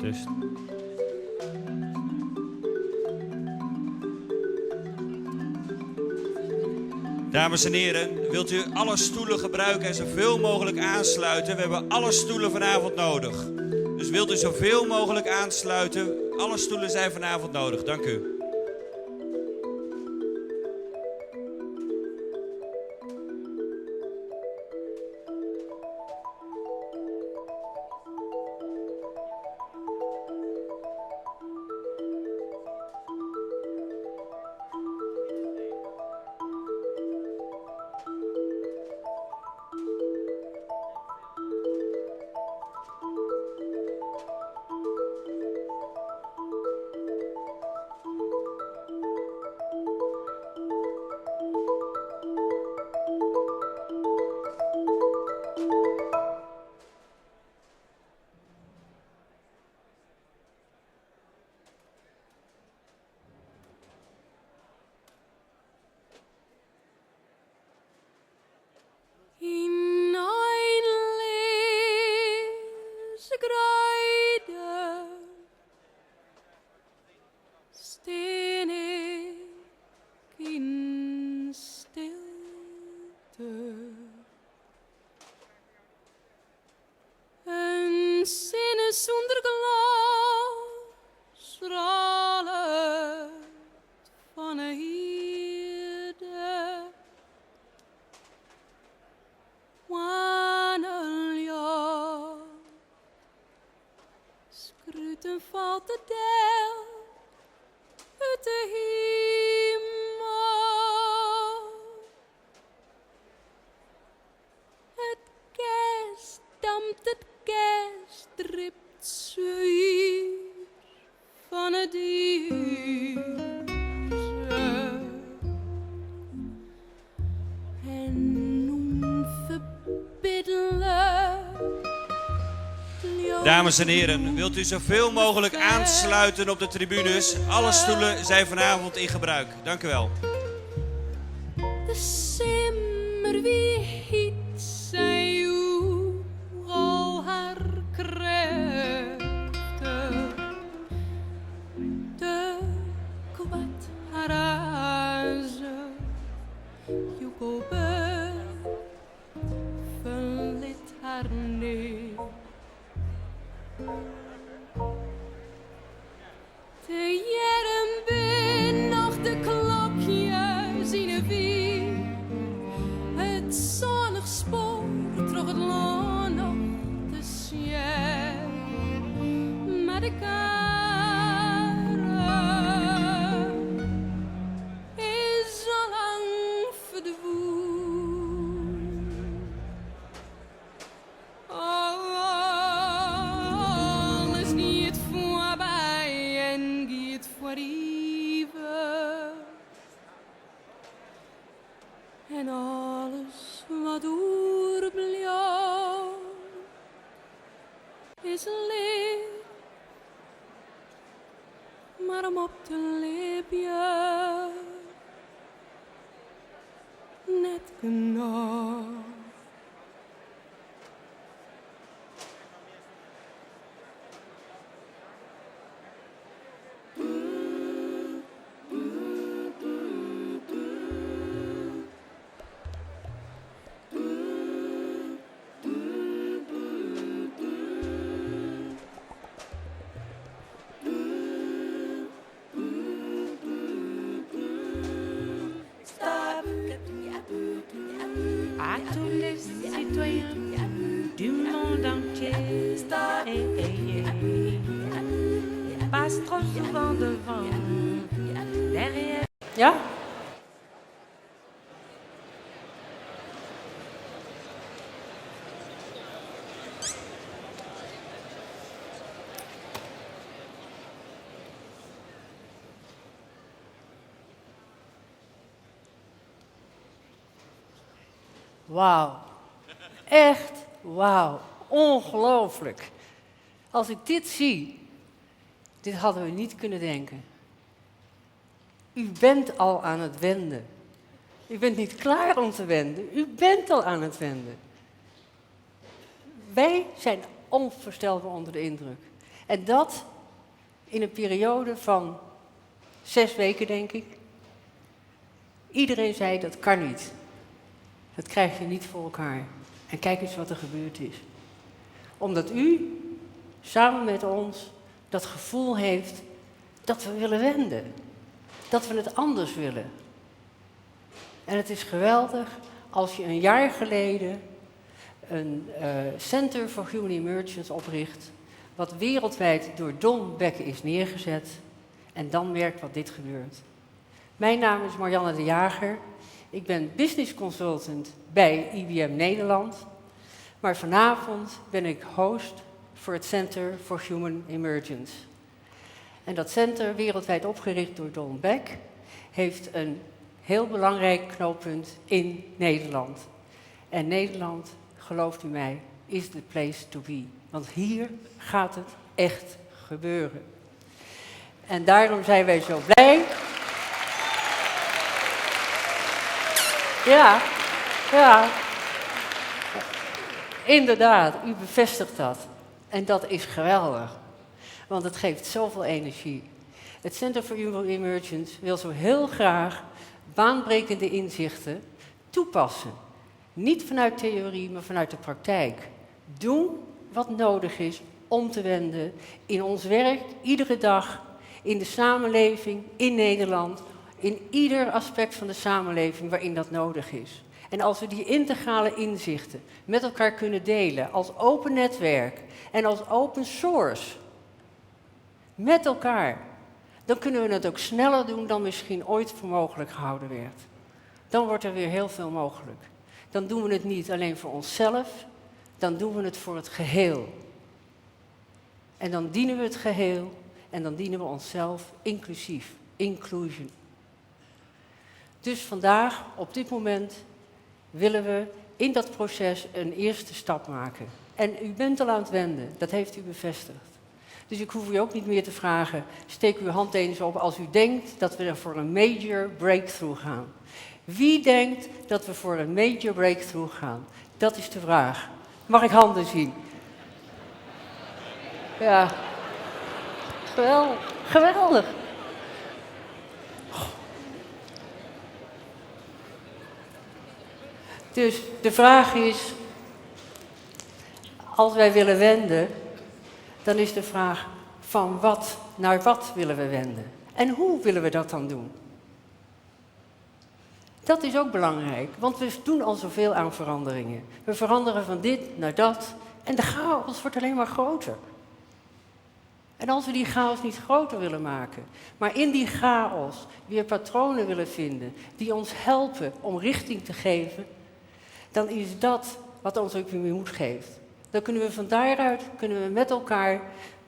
Dus. Dames en heren, wilt u alle stoelen gebruiken en zoveel mogelijk aansluiten? We hebben alle stoelen vanavond nodig. Dus wilt u zoveel mogelijk aansluiten? Alle stoelen zijn vanavond nodig. Dank u. Dames en heren, wilt u zoveel mogelijk aansluiten op de tribunes? Alle stoelen zijn vanavond in gebruik. Dank u wel. De simmer wie hiet zij al haar krachten. De kwad haar azen, Jokobe verliet haar neer. De jaren bin nog de klokjes in de wier. Het zonnig spoor trok het land nog te zien. Maar de karen is al lang verdwoen. is leer. Maar om op te leven, net genoeg. À tous les citoyens du monde entier, passe trop souvent devant, derrière. Ja? Wauw. Echt wauw. Ongelooflijk. Als ik dit zie, dit hadden we niet kunnen denken. U bent al aan het wenden. U bent niet klaar om te wenden. U bent al aan het wenden. Wij zijn onvoorstelbaar onder de indruk. En dat in een periode van 6 weken, denk ik. Iedereen zei, dat kan niet. Dat krijg je niet voor elkaar. En kijk eens wat er gebeurd is. Omdat u, samen met ons, dat gevoel heeft dat we willen wenden. Dat we het anders willen. En het is geweldig als je een jaar geleden een Center for Human Emergence opricht, wat wereldwijd door Don Beck is neergezet, en dan merkt wat dit gebeurt. Mijn naam is Marianne de Jager. Ik ben business consultant bij IBM Nederland. Maar vanavond ben ik host voor het Center for Human Emergence. En dat center, wereldwijd opgericht door Don Beck, heeft een heel belangrijk knooppunt in Nederland. En Nederland, gelooft u mij, is the place to be. Want hier gaat het echt gebeuren. En daarom zijn wij zo blij. Ja, inderdaad, u bevestigt dat. En dat is geweldig, want het geeft zoveel energie. Het Center for Human Emergence wil zo heel graag baanbrekende inzichten toepassen. Niet vanuit theorie, maar vanuit de praktijk. Doen wat nodig is om te wenden in ons werk, iedere dag, in de samenleving, in Nederland, in ieder aspect van de samenleving waarin dat nodig is. En als we die integrale inzichten met elkaar kunnen delen als open netwerk en als open source, met elkaar, dan kunnen we het ook sneller doen dan misschien ooit voor mogelijk gehouden werd. Dan wordt er weer heel veel mogelijk. Dan doen we het niet alleen voor onszelf, dan doen we het voor het geheel. En dan dienen we het geheel en dan dienen we onszelf inclusief, inclusion. Dus vandaag, op dit moment, willen we in dat proces een eerste stap maken. En u bent al aan het wenden, dat heeft u bevestigd. Dus ik hoef u ook niet meer te vragen, steek uw hand eens op als u denkt dat we er voor een major breakthrough gaan. Wie denkt dat we voor een major breakthrough gaan? Dat is de vraag. Mag ik handen zien? Ja. Geweldig. Geweldig. Dus de vraag is, als wij willen wenden, dan is de vraag van wat naar wat willen we wenden? En hoe willen we dat dan doen? Dat is ook belangrijk, want we doen al zoveel aan veranderingen. We veranderen van dit naar dat en de chaos wordt alleen maar groter. En als we die chaos niet groter willen maken, maar in die chaos weer patronen willen vinden die ons helpen om richting te geven, dan is dat wat ons ook weer moed geeft. Dan kunnen we van daaruit, kunnen we met elkaar,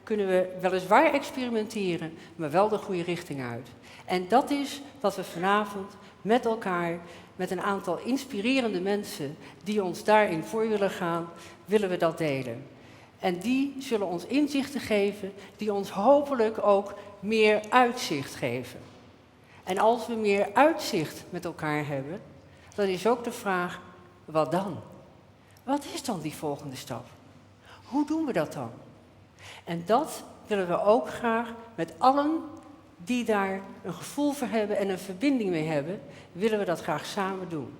kunnen we weliswaar experimenteren, maar wel de goede richting uit. En dat is wat we vanavond met elkaar, met een aantal inspirerende mensen die ons daarin voor willen gaan, willen we dat delen. En die zullen ons inzichten geven, die ons hopelijk ook meer uitzicht geven. En als we meer uitzicht met elkaar hebben, dan is ook de vraag, wat dan? Wat is dan die volgende stap? Hoe doen we dat dan? En dat willen we ook graag met allen die daar een gevoel voor hebben en een verbinding mee hebben, willen we dat graag samen doen.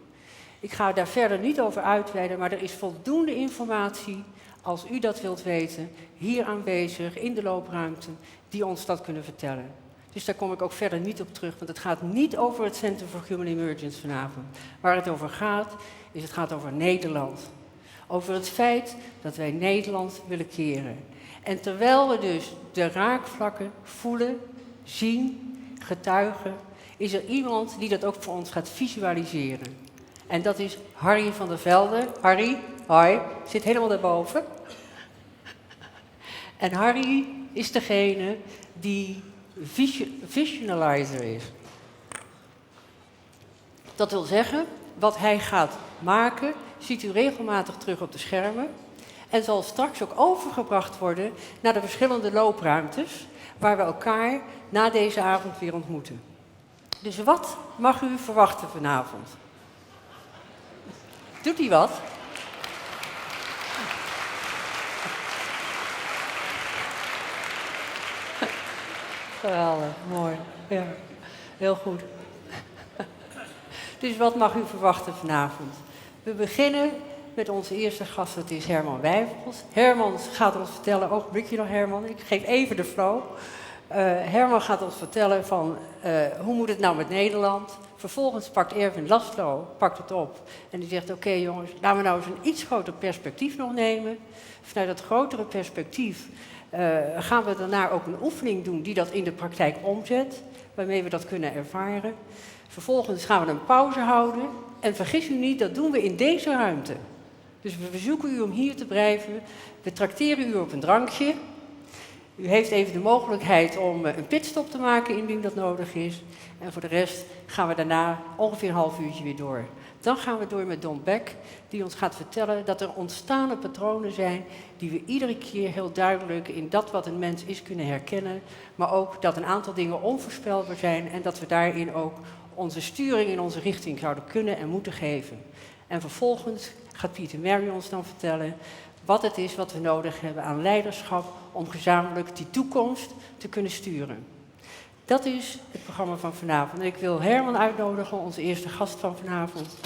Ik ga daar verder niet over uitweiden, maar er is voldoende informatie, als u dat wilt weten, hier aanwezig in de loopruimte, die ons dat kunnen vertellen. Dus daar kom ik ook verder niet op terug, want het gaat niet over het Center for Human Emergence vanavond. Waar het over gaat, het gaat over Nederland. Over het feit dat wij Nederland willen keren. En terwijl we dus de raakvlakken voelen, zien, getuigen, is er iemand die dat ook voor ons gaat visualiseren. En dat is Harry van der Velde. Harry, hoi, zit helemaal daarboven. En Harry is degene die visualizer is. Dat wil zeggen, wat hij gaat maken, ziet u regelmatig terug op de schermen. En zal straks ook overgebracht worden naar de verschillende loopruimtes, waar we elkaar na deze avond weer ontmoeten. Dus wat mag u verwachten vanavond? Doet hij wat? Geweldig, mooi. Ja, heel goed. Dus wat mag u verwachten vanavond? We beginnen met onze eerste gast, dat is Herman Wijfels. Herman gaat ons vertellen, ogenblikje nog Herman, ik geef even de flow. Herman gaat ons vertellen van hoe moet het nou met Nederland. Vervolgens pakt Erwin Laszlo het op en die zegt, oké, jongens, laten we nou eens een iets groter perspectief nog nemen. Vanuit dat grotere perspectief gaan we daarna ook een oefening doen die dat in de praktijk omzet, waarmee we dat kunnen ervaren. Vervolgens gaan we een pauze houden en vergis u niet, dat doen we in deze ruimte. Dus we verzoeken u om hier te blijven. We trakteren u op een drankje. U heeft even de mogelijkheid om een pitstop te maken indien dat nodig is. En voor de rest gaan we daarna ongeveer een half uurtje weer door. Dan gaan we door met Don Beck, die ons gaat vertellen dat er ontstane patronen zijn die we iedere keer heel duidelijk in dat wat een mens is kunnen herkennen. Maar ook dat een aantal dingen onvoorspelbaar zijn en dat we daarin ook onze sturing in onze richting zouden kunnen en moeten geven. En vervolgens gaat Pieter Mary ons dan vertellen wat het is wat we nodig hebben aan leiderschap om gezamenlijk die toekomst te kunnen sturen. Dat is het programma van vanavond. En ik wil Herman uitnodigen, onze eerste gast van vanavond,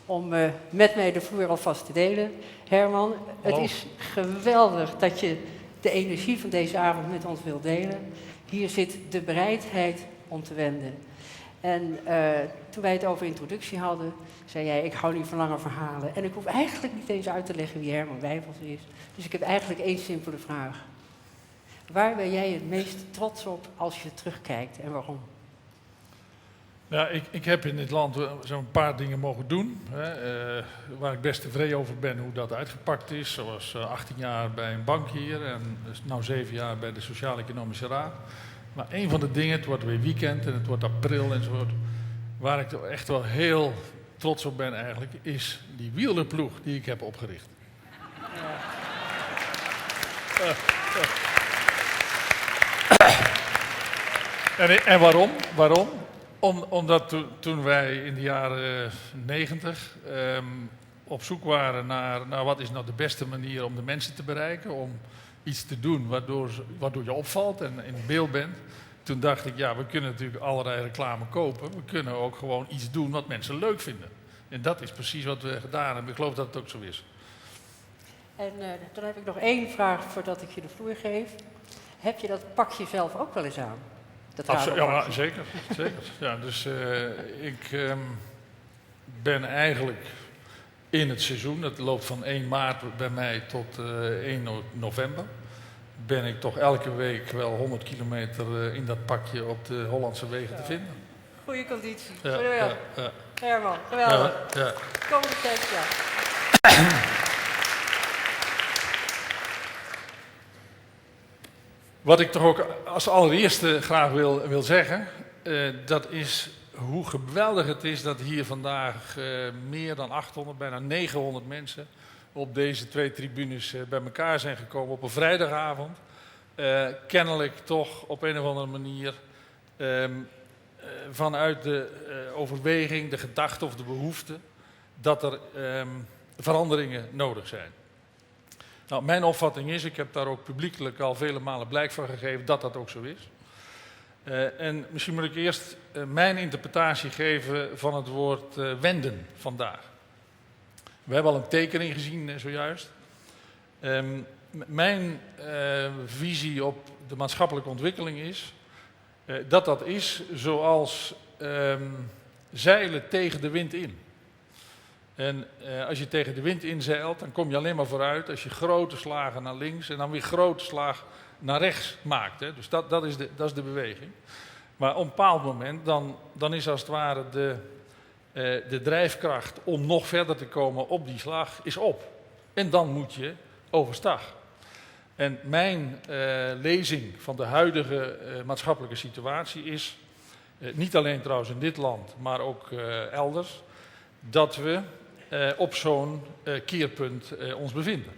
om met mij de vloer alvast te delen. Herman, het is geweldig dat je de energie van deze avond met ons wilt delen. Hier zit de bereidheid om te wenden. En toen wij het over introductie hadden, zei jij, ik hou niet van lange verhalen. En ik hoef eigenlijk niet eens uit te leggen wie Herman Wijfels is. Dus ik heb eigenlijk één simpele vraag. Waar ben jij het meest trots op als je terugkijkt en waarom? Ja, ik heb in dit land zo'n paar dingen mogen doen. Waar ik best tevreden over ben hoe dat uitgepakt is. Zoals 18 jaar bij een bank hier en nu 7 jaar bij de Sociaal-Economische Raad. Maar een van de dingen, het wordt weer weekend en het wordt april enzovoort. Waar ik toch echt wel heel trots op ben eigenlijk, is die wielerploeg die ik heb opgericht. En waarom? Waarom? Omdat toen wij in de jaren 90 op zoek waren naar wat is nou de beste manier om de mensen te bereiken, om iets te doen waardoor je opvalt en in beeld bent. Toen dacht ik, ja, we kunnen natuurlijk allerlei reclame kopen. We kunnen ook gewoon iets doen wat mensen leuk vinden. En dat is precies wat we gedaan hebben. Ik geloof dat het ook zo is. En dan heb ik nog één vraag voordat ik je de vloer geef. Heb je dat pakje zelf ook wel eens aan? Ja, maar zeker. Ja, dus ik ben eigenlijk in het seizoen, dat loopt van 1 maart bij mij tot 1 november, ben ik toch elke week wel 100 kilometer in dat pakje op de Hollandse wegen te vinden. Goeie conditie. Ja. Herman, geweldig. Ja. Komende tekst, ja. Wat ik toch ook als allereerste graag wil zeggen, dat is hoe geweldig het is dat hier vandaag meer dan 800, bijna 900 mensen op deze 2 tribunes bij elkaar zijn gekomen op een vrijdagavond. Kennelijk toch op een of andere manier vanuit de overweging, de gedachte of de behoefte dat er veranderingen nodig zijn. Nou, mijn opvatting is, ik heb daar ook publiekelijk al vele malen blijk van gegeven, dat dat ook zo is. En misschien moet ik eerst mijn interpretatie geven van het woord wenden vandaag. We hebben al een tekening gezien zojuist. Mijn visie op de maatschappelijke ontwikkeling is dat is zoals zeilen tegen de wind in. En als je tegen de wind inzeilt, dan kom je alleen maar vooruit als je grote slagen naar links en dan weer grote slag naar rechts maakt. Hè. Dus dat is de beweging. Maar op een bepaald moment, dan is als het ware de drijfkracht om nog verder te komen op die slag is op. En dan moet je overstag. En mijn lezing van de huidige maatschappelijke situatie is, niet alleen trouwens in dit land, maar ook elders, dat we op zo'n keerpunt ons bevinden.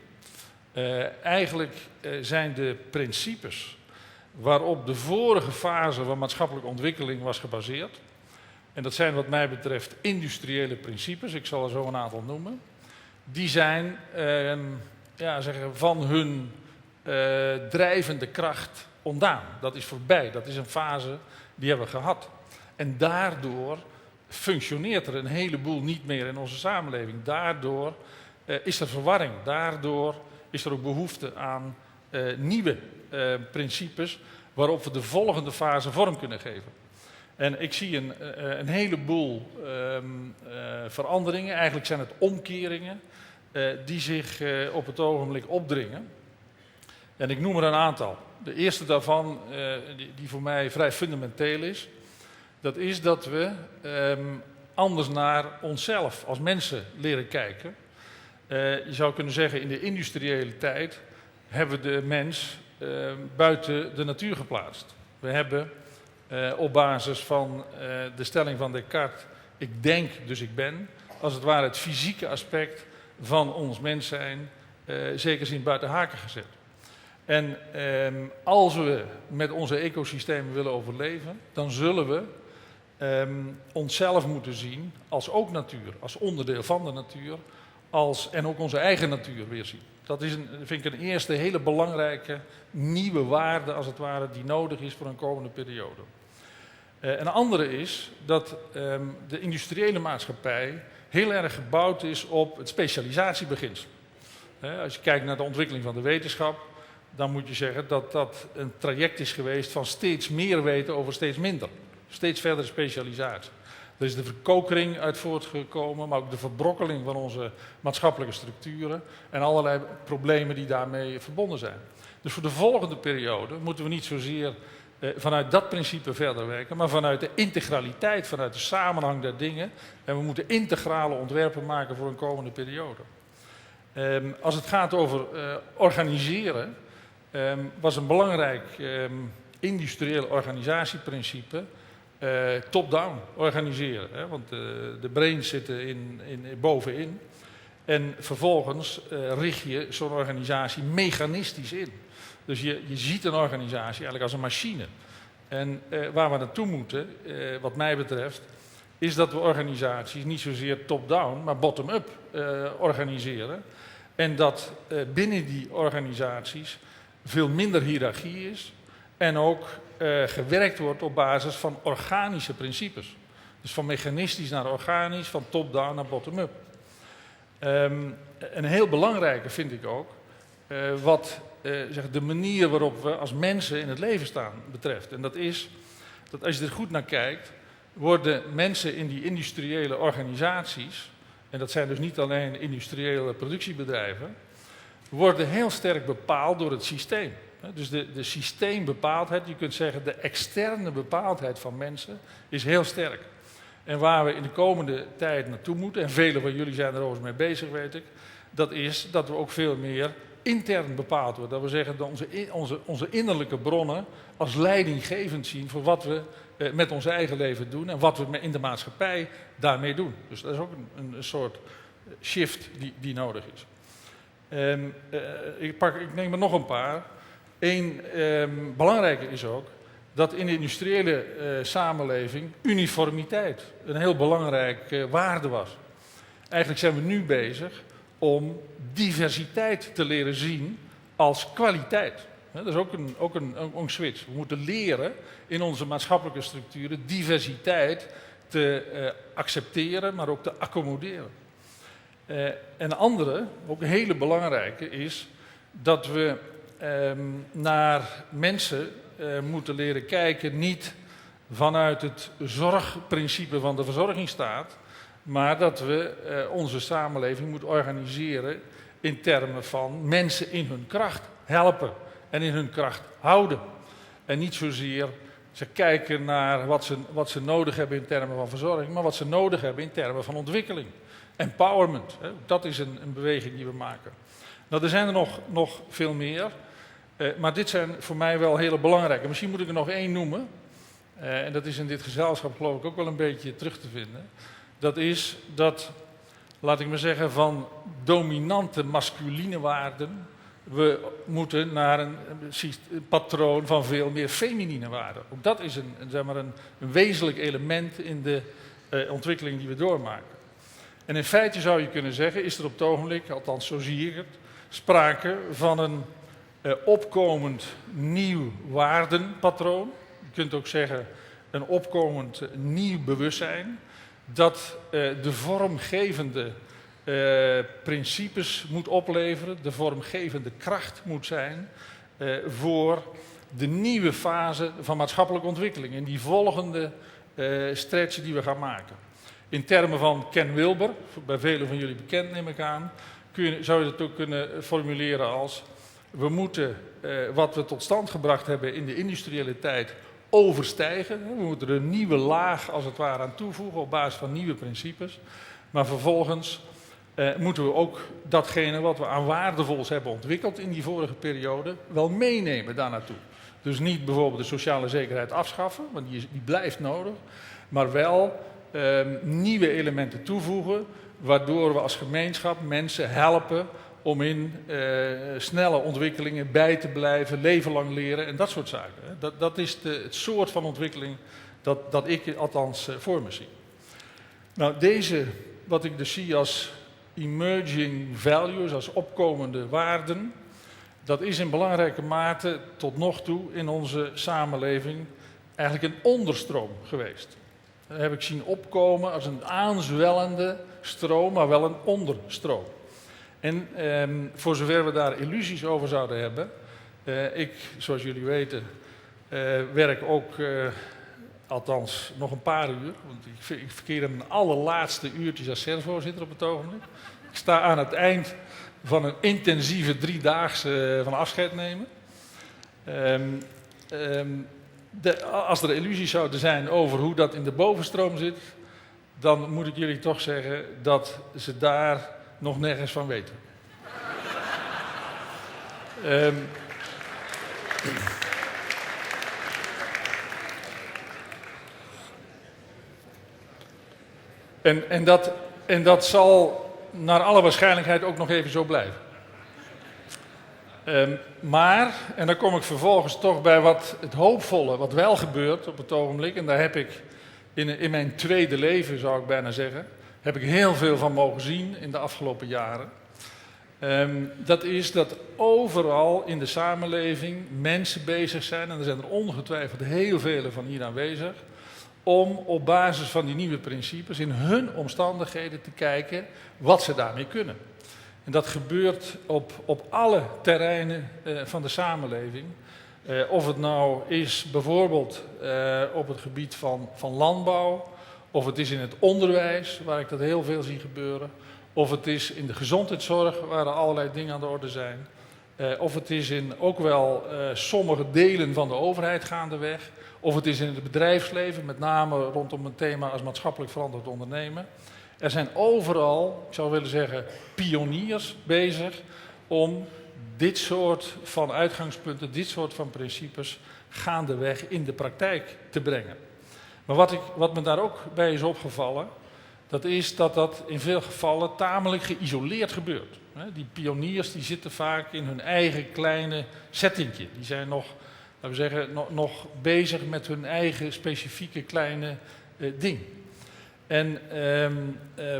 Eigenlijk zijn de principes waarop de vorige fase van maatschappelijke ontwikkeling was gebaseerd, en dat zijn wat mij betreft industriële principes, ik zal er zo een aantal noemen, die zijn van hun drijvende kracht ontdaan. Dat is voorbij, dat is een fase die hebben we gehad. En daardoor functioneert er een heleboel niet meer in onze samenleving. Daardoor is er verwarring, daardoor is er ook behoefte aan nieuwe principes waarop we de volgende fase vorm kunnen geven. En ik zie een heleboel veranderingen, eigenlijk zijn het omkeringen, die zich op het ogenblik opdringen. En ik noem er een aantal. De eerste daarvan, die voor mij vrij fundamenteel is, dat is dat we anders naar onszelf als mensen leren kijken. Je zou kunnen zeggen, in de industriële tijd hebben we de mens buiten de natuur geplaatst. We hebben op basis van de stelling van Descartes, ik denk dus ik ben, als het ware het fysieke aspect van ons mens zijn, zeker zin buiten haken gezet. En als we met onze ecosystemen willen overleven, dan zullen we onszelf moeten zien als ook natuur, als onderdeel van de natuur, en ook onze eigen natuur weer zien. Dat is vind ik een eerste hele belangrijke nieuwe waarde, als het ware, die nodig is voor een komende periode. Een andere is dat de industriële maatschappij heel erg gebouwd is op het specialisatiebeginsel. Als je kijkt naar de ontwikkeling van de wetenschap, dan moet je zeggen dat dat een traject is geweest van steeds meer weten over steeds minder. Steeds verdere specialisatie. Er is de verkokering uit voortgekomen, maar ook de verbrokkeling van onze maatschappelijke structuren en allerlei problemen die daarmee verbonden zijn. Dus voor de volgende periode moeten we niet zozeer vanuit dat principe verder werken, maar vanuit de integraliteit, vanuit de samenhang der dingen. En we moeten integrale ontwerpen maken voor een komende periode. Als het gaat over organiseren, was een belangrijk industrieel organisatieprincipe top-down organiseren. Hè? Want de brains zitten bovenin. En vervolgens richt je zo'n organisatie mechanistisch in. Dus je ziet een organisatie eigenlijk als een machine. En waar we naartoe moeten, wat mij betreft, is dat we organisaties niet zozeer top-down, maar bottom-up organiseren. En dat binnen die organisaties veel minder hiërarchie is en ook gewerkt wordt op basis van organische principes. Dus van mechanistisch naar organisch, van top-down naar bottom-up. Een heel belangrijke vind ik ook, wat de manier waarop we als mensen in het leven staan betreft. En dat is, dat als je er goed naar kijkt, worden mensen in die industriële organisaties, en dat zijn dus niet alleen industriële productiebedrijven, worden heel sterk bepaald door het systeem. Dus de systeembepaaldheid, je kunt zeggen de externe bepaaldheid van mensen, is heel sterk. En waar we in de komende tijd naartoe moeten, en velen van jullie zijn er overigens mee bezig, weet ik, dat is dat we ook veel meer intern bepaald worden. Dat we zeggen dat onze innerlijke bronnen als leidinggevend zien voor wat we met ons eigen leven doen en wat we in de maatschappij daarmee doen. Dus dat is ook een soort shift die nodig is. Ik neem er nog een paar. Eén belangrijke is ook dat in de industriële samenleving uniformiteit een heel belangrijke waarde was. Eigenlijk zijn we nu bezig om diversiteit te leren zien als kwaliteit. Dat is ook een switch. We moeten leren in onze maatschappelijke structuren diversiteit te accepteren, maar ook te accommoderen. En een andere, ook een hele belangrijke, is dat we naar mensen moeten leren kijken, niet vanuit het zorgprincipe van de verzorgingsstaat, maar dat we onze samenleving moeten organiseren in termen van mensen in hun kracht helpen en in hun kracht houden. En niet zozeer ze kijken naar wat ze nodig hebben in termen van verzorging, maar wat ze nodig hebben in termen van ontwikkeling. Empowerment, dat is een beweging die we maken. Nou, er zijn er nog veel meer, maar dit zijn voor mij wel hele belangrijke. Misschien moet ik er nog één noemen, en dat is in dit gezelschap geloof ik ook wel een beetje terug te vinden. Dat is dat, laat ik maar zeggen, van dominante masculine waarden we moeten naar een patroon van veel meer feminine waarden. Ook dat is een wezenlijk element in de ontwikkeling die we doormaken. En in feite zou je kunnen zeggen, is er op het ogenblik, althans zo zie ik het, sprake van een opkomend nieuw waardenpatroon. Je kunt ook zeggen een opkomend nieuw bewustzijn dat de vormgevende principes moet opleveren, de vormgevende kracht moet zijn voor de nieuwe fase van maatschappelijke ontwikkeling. En die volgende stretch die we gaan maken. In termen van Ken Wilber, bij velen van jullie bekend neem ik aan, zou je dat ook kunnen formuleren als: we moeten wat we tot stand gebracht hebben in de industriële tijd overstijgen. We moeten er een nieuwe laag als het ware aan toevoegen op basis van nieuwe principes. Maar vervolgens moeten we ook datgene wat we aan waardevols hebben ontwikkeld in die vorige periode wel meenemen daar naartoe. Dus niet bijvoorbeeld de sociale zekerheid afschaffen, want die blijft nodig. Maar wel nieuwe elementen toevoegen, waardoor we als gemeenschap mensen helpen om in snelle ontwikkelingen bij te blijven, leven lang leren en dat soort zaken. Dat is het soort van ontwikkeling dat ik althans voor me zie. Nou, deze, wat ik dus zie als emerging values, als opkomende waarden, dat is in belangrijke mate tot nog toe in onze samenleving eigenlijk een onderstroom geweest. Dat heb ik zien opkomen als een aanzwellende stroom, maar wel een onderstroom. En voor zover we daar illusies over zouden hebben, ik, zoals jullie weten, werk ook, althans nog een paar uur, want ik verkeer in mijn allerlaatste uurtjes als CERS-voorzitter op het ogenblik. Ik sta aan het eind van een intensieve 3-daagse van afscheid nemen. Als er illusies zouden zijn over hoe dat in de bovenstroom zit, dan moet ik jullie toch zeggen dat ze daar nog nergens van weten. En dat zal naar alle waarschijnlijkheid ook nog even zo blijven. Maar, en dan kom ik vervolgens toch bij het hoopvolle, wat wel gebeurt op het ogenblik, en daar heb ik in mijn tweede leven, zou ik bijna zeggen, heb ik heel veel van mogen zien in de afgelopen jaren. Dat is dat overal in de samenleving mensen bezig zijn, en er zijn er ongetwijfeld heel vele van hier aanwezig, om op basis van die nieuwe principes in hun omstandigheden te kijken wat ze daarmee kunnen. En dat gebeurt op alle terreinen van de samenleving. Of het nou is bijvoorbeeld op het gebied van landbouw, of het is in het onderwijs, waar ik dat heel veel zie gebeuren, of het is in de gezondheidszorg, waar er allerlei dingen aan de orde zijn, of het is in ook wel sommige delen van de overheid gaandeweg, of het is in het bedrijfsleven, met name rondom een thema als maatschappelijk verantwoord ondernemen. Er zijn overal, ik zou willen zeggen, pioniers bezig om dit soort van uitgangspunten, dit soort van principes gaandeweg in de praktijk te brengen. Maar wat me daar ook bij is opgevallen, dat is dat dat in veel gevallen tamelijk geïsoleerd gebeurt. Die pioniers die zitten vaak in hun eigen kleine settingje. Die zijn nog, laten we zeggen, nog bezig met hun eigen specifieke kleine ding. En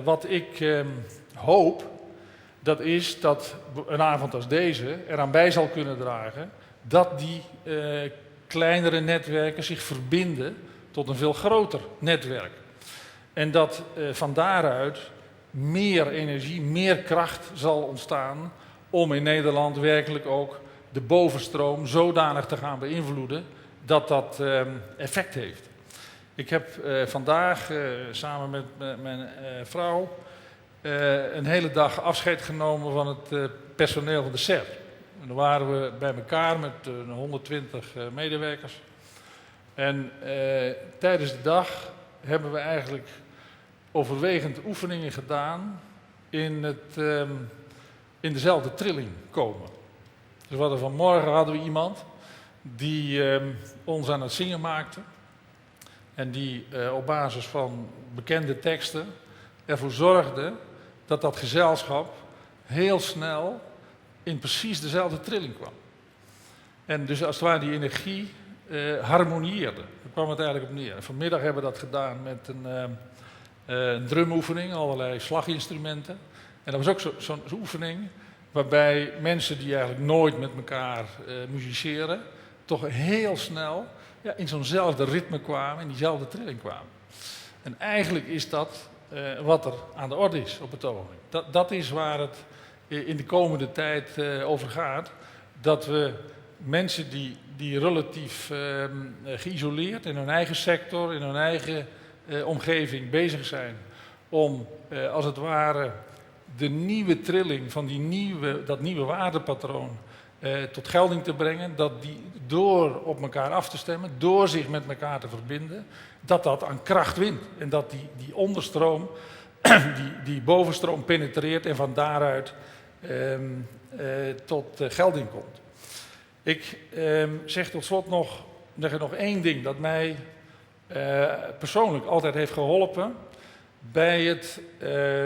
wat ik hoop, dat is dat een avond als deze eraan bij zal kunnen dragen dat die kleinere netwerken zich verbinden tot een veel groter netwerk. En dat van daaruit meer energie, meer kracht zal ontstaan om in Nederland werkelijk ook de bovenstroom zodanig te gaan beïnvloeden dat dat effect heeft. Ik heb vandaag samen met mijn vrouw een hele dag afscheid genomen van het personeel van de SER. En dan waren we bij elkaar met 120 medewerkers. En tijdens de dag hebben we eigenlijk overwegend oefeningen gedaan in dezelfde trilling komen. Dus vanmorgen hadden we iemand die ons aan het zingen maakte. En die op basis van bekende teksten ervoor zorgde dat dat gezelschap heel snel in precies dezelfde trilling kwam. En dus als het ware die energie harmonieerde. Daar kwam het eigenlijk op neer. En vanmiddag hebben we dat gedaan met een drumoefening, allerlei slaginstrumenten. En dat was ook zo'n oefening waarbij mensen die eigenlijk nooit met elkaar musiceren, toch heel snel in zo'nzelfde ritme kwamen, in diezelfde trilling kwamen. En eigenlijk is dat wat er aan de orde is op het ogenblik. Dat is waar het in de komende tijd over gaat. Dat we mensen die relatief geïsoleerd in hun eigen sector, in hun eigen omgeving bezig zijn om als het ware de nieuwe trilling van dat nieuwe waardepatroon tot gelding te brengen, dat die door op elkaar af te stemmen, door zich met elkaar te verbinden, dat aan kracht wint. En dat die onderstroom, die bovenstroom penetreert en van daaruit tot gelding komt. Ik zeg tot slot nog één ding dat mij persoonlijk altijd heeft geholpen bij het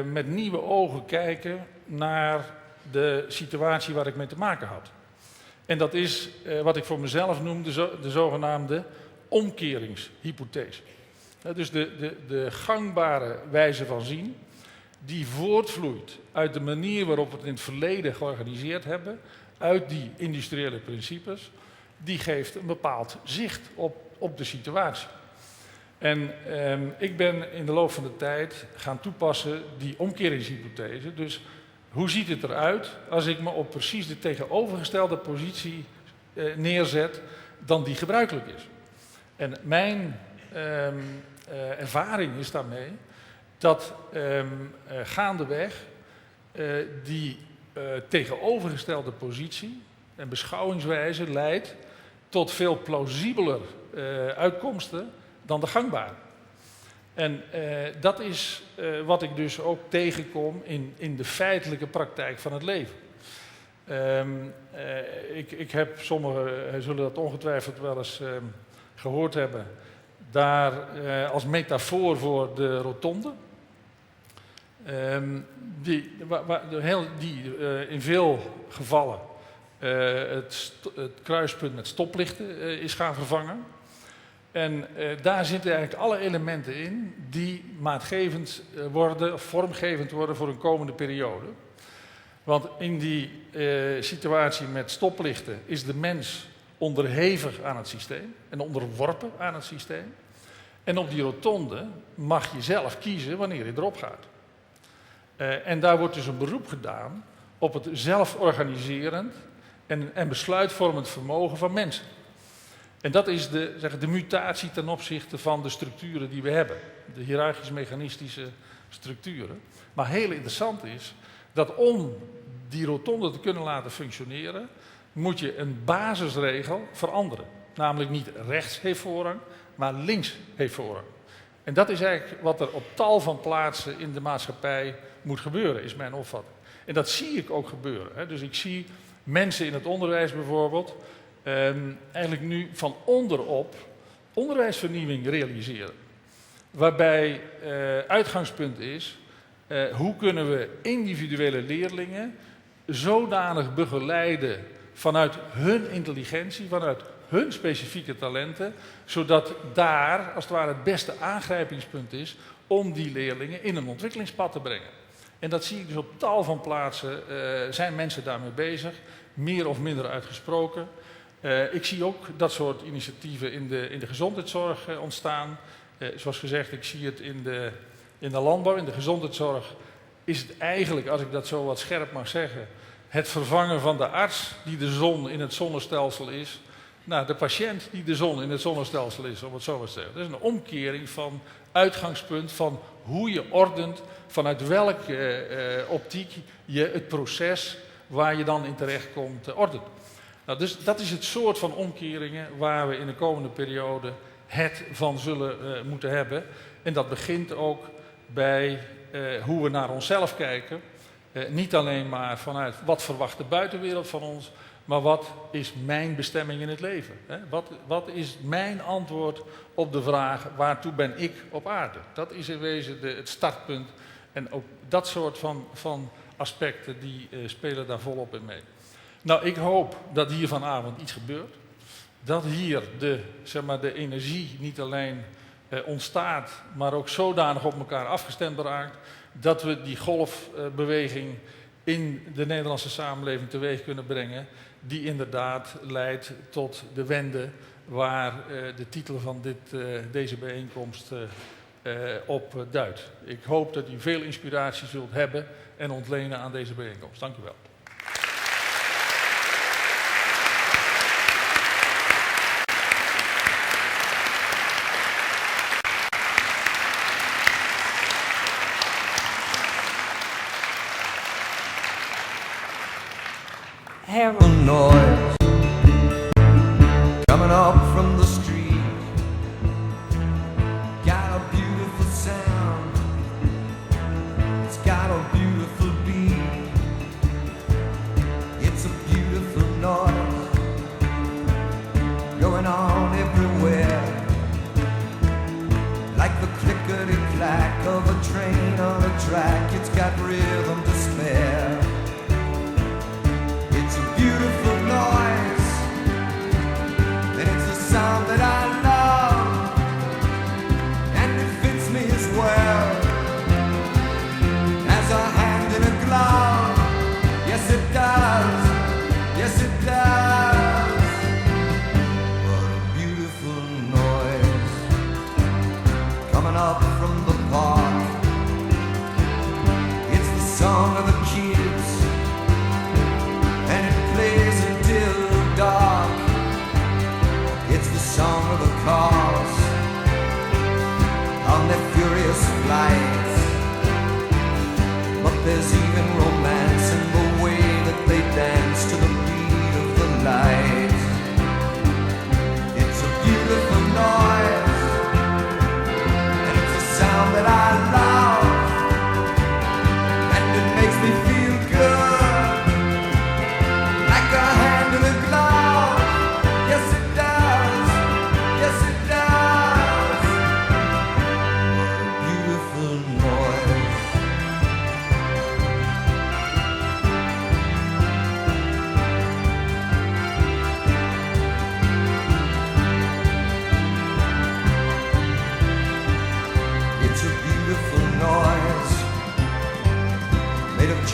met nieuwe ogen kijken naar de situatie waar ik mee te maken had. En dat is wat ik voor mezelf noem de zogenaamde omkeringshypothese. Dus de gangbare wijze van zien die voortvloeit uit de manier waarop we het in het verleden georganiseerd hebben, uit die industriële principes, die geeft een bepaald zicht op de situatie. En ik ben in de loop van de tijd gaan toepassen die omkeringshypothese. Dus hoe ziet het eruit als ik me op precies de tegenovergestelde positie neerzet dan die gebruikelijk is? En mijn ervaring is daarmee dat gaandeweg die tegenovergestelde positie en beschouwingswijze leidt tot veel plausibeler uitkomsten dan de gangbare. En dat is wat ik dus ook tegenkom in de feitelijke praktijk van het leven. Ik heb, sommigen zullen dat ongetwijfeld wel eens gehoord hebben, daar als metafoor voor de rotonde. Die in veel gevallen het kruispunt met stoplichten is gaan vervangen. En daar zitten eigenlijk alle elementen in die maatgevend worden, of vormgevend worden voor een komende periode. Want in die situatie met stoplichten is de mens onderhevig aan het systeem en onderworpen aan het systeem. En op die rotonde mag je zelf kiezen wanneer je erop gaat. En daar wordt dus een beroep gedaan op het zelforganiserend en besluitvormend vermogen van mensen. En dat is de mutatie ten opzichte van de structuren die we hebben. De hiërarchisch-mechanistische structuren. Maar heel interessant is dat om die rotonde te kunnen laten functioneren, moet je een basisregel veranderen. Namelijk niet rechts heeft voorrang, maar links heeft voorrang. En dat is eigenlijk wat er op tal van plaatsen in de maatschappij moet gebeuren, is mijn opvatting. En dat zie ik ook gebeuren. Hè. Dus ik zie mensen in het onderwijs bijvoorbeeld eigenlijk nu van onderop onderwijsvernieuwing realiseren. Waarbij uitgangspunt is, hoe kunnen we individuele leerlingen zodanig begeleiden vanuit hun intelligentie, vanuit hun specifieke talenten, zodat daar als het ware het beste aangrijpingspunt is om die leerlingen in een ontwikkelingspad te brengen. En dat zie ik dus op tal van plaatsen, zijn mensen daarmee bezig, meer of minder uitgesproken. Ik zie ook dat soort initiatieven in de gezondheidszorg ontstaan. Zoals gezegd, ik zie het in de landbouw, in de gezondheidszorg is het eigenlijk, als ik dat zo wat scherp mag zeggen, het vervangen van de arts die de zon in het zonnestelsel is, naar de patiënt die de zon in het zonnestelsel is, om het zo maar te zeggen. Dat is een omkering van uitgangspunt van hoe je ordent, vanuit welke optiek je het proces waar je dan in terecht komt ordent. Nou, dus dat is het soort van omkeringen waar we in de komende periode het van zullen moeten hebben. En dat begint ook bij hoe we naar onszelf kijken. Niet alleen maar vanuit wat verwacht de buitenwereld van ons, maar wat is mijn bestemming in het leven? Hè? Wat is mijn antwoord op de vraag waartoe ben ik op aarde? Dat is in wezen het startpunt. En ook dat soort van aspecten die spelen daar volop in mee. Nou, ik hoop dat hier vanavond iets gebeurt. Dat hier de energie niet alleen ontstaat, maar ook zodanig op elkaar afgestemd raakt, dat we die golfbeweging in de Nederlandse samenleving teweeg kunnen brengen, die inderdaad leidt tot de Wenden, waar de titel van deze bijeenkomst op duidt. Ik hoop dat u veel inspiratie zult hebben en ontlenen aan deze bijeenkomst. Dank u wel. Noise coming up from the street, got a beautiful sound, it's got a beautiful beat, it's a beautiful noise going on everywhere, like the clickety-clack of a train on a track. It's got rhythm to spare. Beautiful noise, and it's a sound that I love, and it fits me as well as a hand in a glove. Yes it does, yes it does. What a beautiful noise coming up from the park. It's the song of the kids, until dark. It's the song of the cars on their furious flights. But there's even romance in the way that they dance to the beat of the light. It's a beautiful noise, and it's a sound that I love, and it makes me feel good.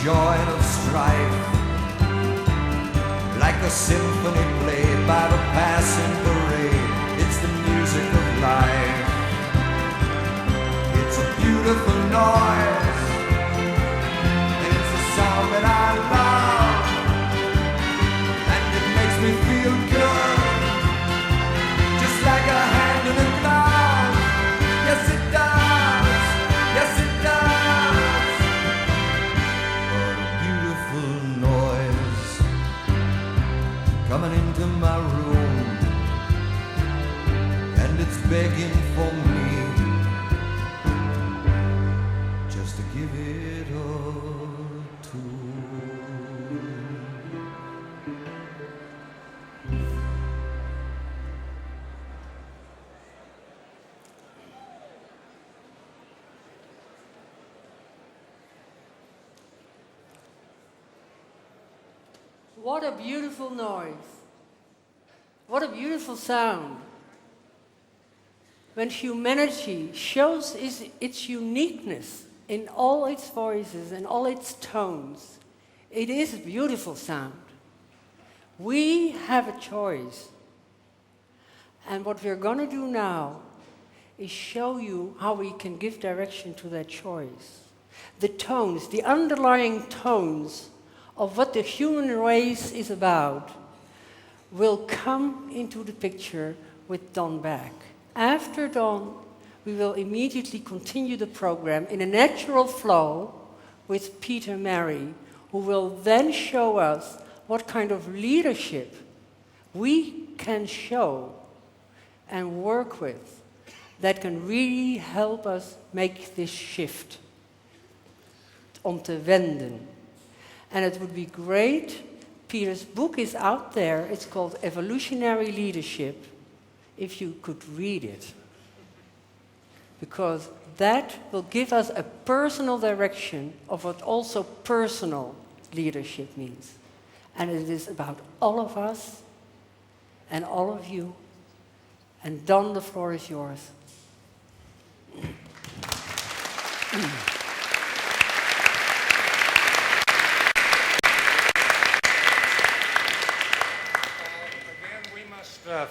Joy and of strife, like a symphony played by the passing parade. It's the music of life. It's a beautiful noise, and it's a sound that I love, and it makes me feel good, just like a hand in a glove. Yes it does, yes it does. Coming into my room, and it's begging for me just to give it all to. What a beautiful noise. What a beautiful sound. When humanity shows its uniqueness in all its voices and all its tones, it is a beautiful sound. We have a choice. And what we're going to do now is show you how we can give direction to that choice. The tones, the underlying tones of what the human race is about will come into the picture with Don back. After Don, we will immediately continue the program in a natural flow with Peter Mary, who will then show us what kind of leadership we can show and work with that can really help us make this shift om te wenden. And it would be great. Peter's book is out there. It's called Evolutionary Leadership. If you could read it. Because that will give us a personal direction of what also personal leadership means. And it is about all of us and all of you. And Don, the floor is yours.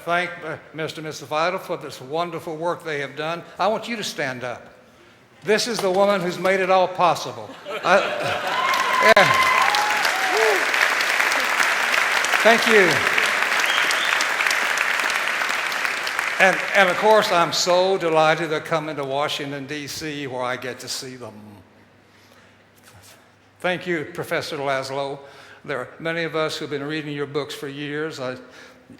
Thank Mr. and Mrs. Vital for this wonderful work they have done. I want you to stand up. This is the woman who's made it all possible. Yeah. Thank you. And of course, I'm so delighted they're coming to Washington, D.C., where I get to see them. Thank you, Professor Laszlo. There are many of us who've been reading your books for years.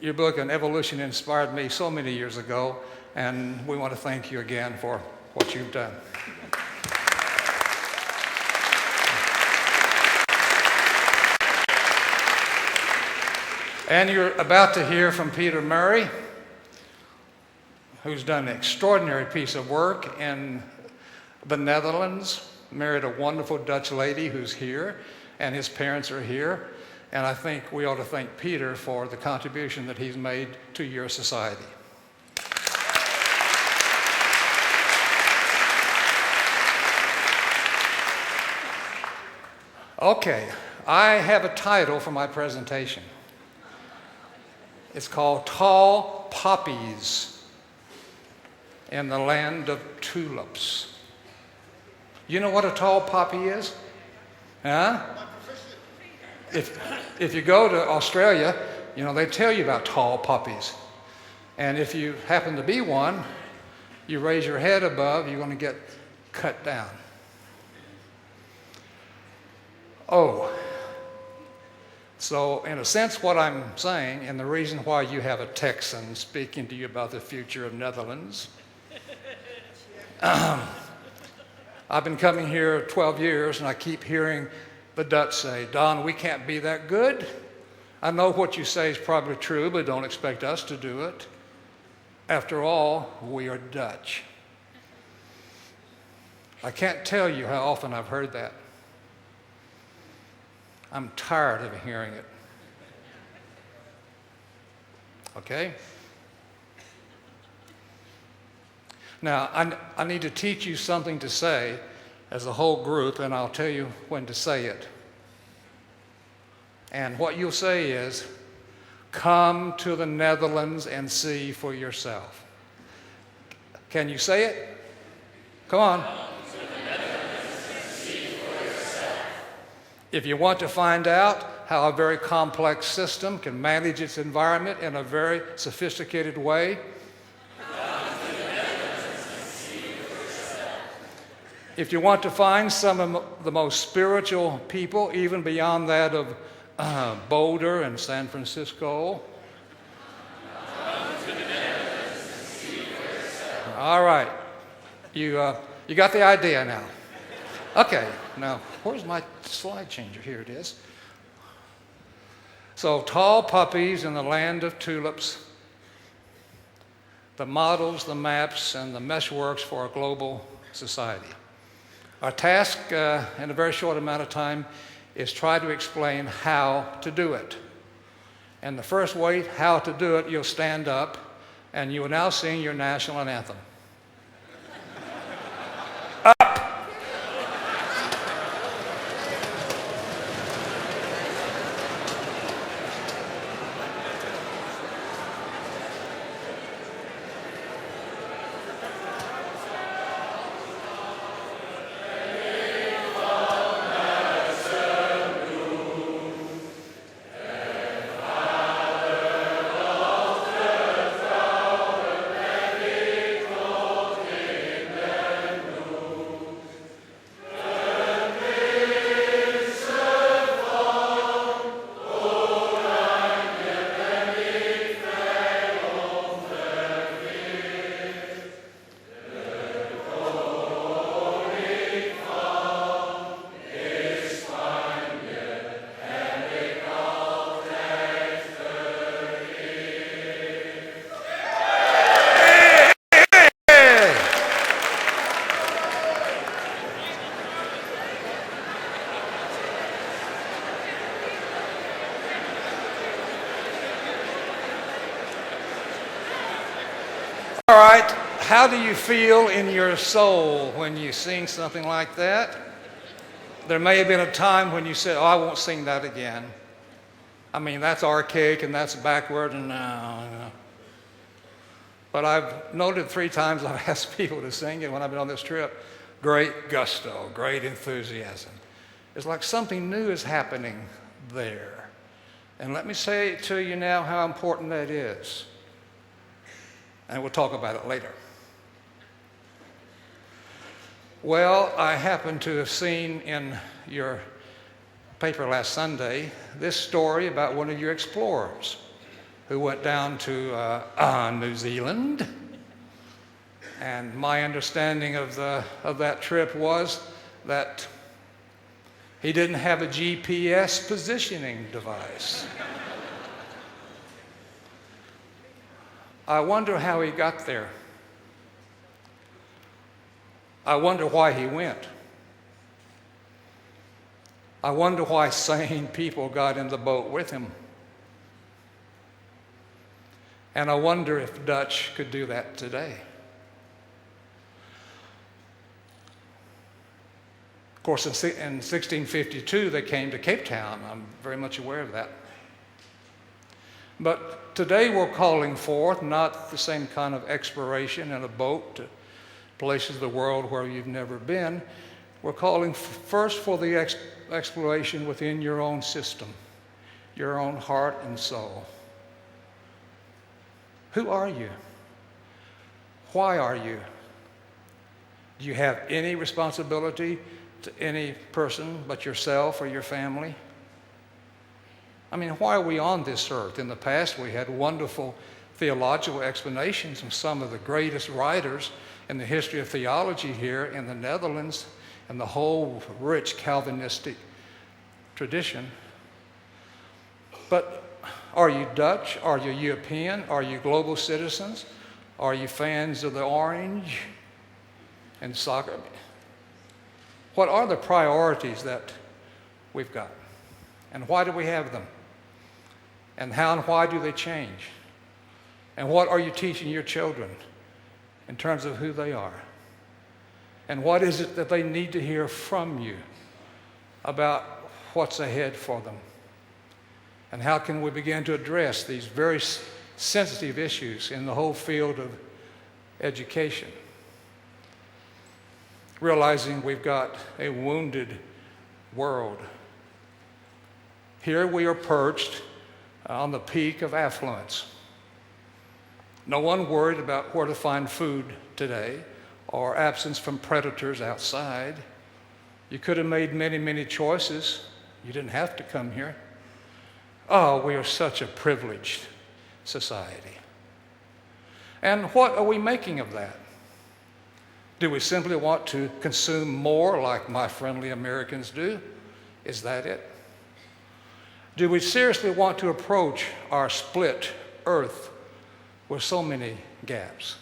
Your book on evolution inspired me so many years ago, and we want to thank you again for what you've done. And you're about to hear from Peter Murray, who's done an extraordinary piece of work in the Netherlands, married a wonderful Dutch lady who's here, and his parents are here. And I think we ought to thank Peter for the contribution that he's made to your society. Okay, I have a title for my presentation. It's called Tall Poppies in the Land of Tulips. You know what a tall poppy is? Huh? If you go to Australia, you know, they tell you about tall poppies. And if you happen to be one, you raise your head above, you're going to get cut down. Oh. So, in a sense, what I'm saying, and the reason why you have a Texan speaking to you about the future of Netherlands, I've been coming here 12 years, and I keep hearing the Dutch say, Don, we can't be that good. I know what you say is probably true, but don't expect us to do it. After all, we are Dutch. I can't tell you how often I've heard that. I'm tired of hearing it. Okay? Now, I need to teach you something to say as a whole group, and I'll tell you when to say it. And what you'll say is, come to the Netherlands and see for yourself. Can you say it? Come on. Come to the Netherlands and see for yourself. If you want to find out how a very complex system can manage its environment in a very sophisticated way, if you want to find some of the most spiritual people, even beyond that of Boulder and San Francisco. All right. You got the idea now. Okay. Now, where's my slide changer? Here it is. So, tall poppies in the land of tulips, the models, the maps, and the meshworks for a global society. Our task in a very short amount of time is try to explain how to do it. And the first way, how to do it, you'll stand up and you will now sing your national anthem. All right, how do you feel in your soul when you sing something like that? There may have been a time when you said, oh, I won't sing that again. I mean, that's archaic and that's backward and no. But I've noted 3 times I've asked people to sing it when I've been on this trip. Great gusto, great enthusiasm. It's like something new is happening there. And let me say to you now how important that is. And we'll talk about it later. Well, I happened to have seen in your paper last Sunday this story about one of your explorers who went down to New Zealand. And my understanding of that trip was that he didn't have a GPS positioning device. I wonder how he got there. I wonder why he went. I wonder why sane people got in the boat with him. And I wonder if Dutch could do that today. Of course, in 1652, they came to Cape Town. I'm very much aware of that. But today we're calling forth not the same kind of exploration in a boat to places of the world where you've never been. We're calling first for the exploration within your own system, your own heart and soul. Who are you? Why are you? Do you have any responsibility to any person but yourself or your family? I mean, why are we on this earth? In the past, we had wonderful theological explanations from some of the greatest writers in the history of theology here in the Netherlands and the whole rich Calvinistic tradition. But are you Dutch? Are you European? Are you global citizens? Are you fans of the orange and soccer? What are the priorities that we've got? And why do we have them? And how and why do they change? And what are you teaching your children in terms of who they are? And what is it that they need to hear from you about what's ahead for them? And how can we begin to address these very sensitive issues in the whole field of education? Realizing we've got a wounded world. Here we are perched on the peak of affluence. No one worried about where to find food today or absence from predators outside. You could have made many, many choices. You didn't have to come here. Oh, we are such a privileged society. And what are we making of that? Do we simply want to consume more like my friendly Americans do? Is that it? Do we seriously want to approach our split earth with so many gaps?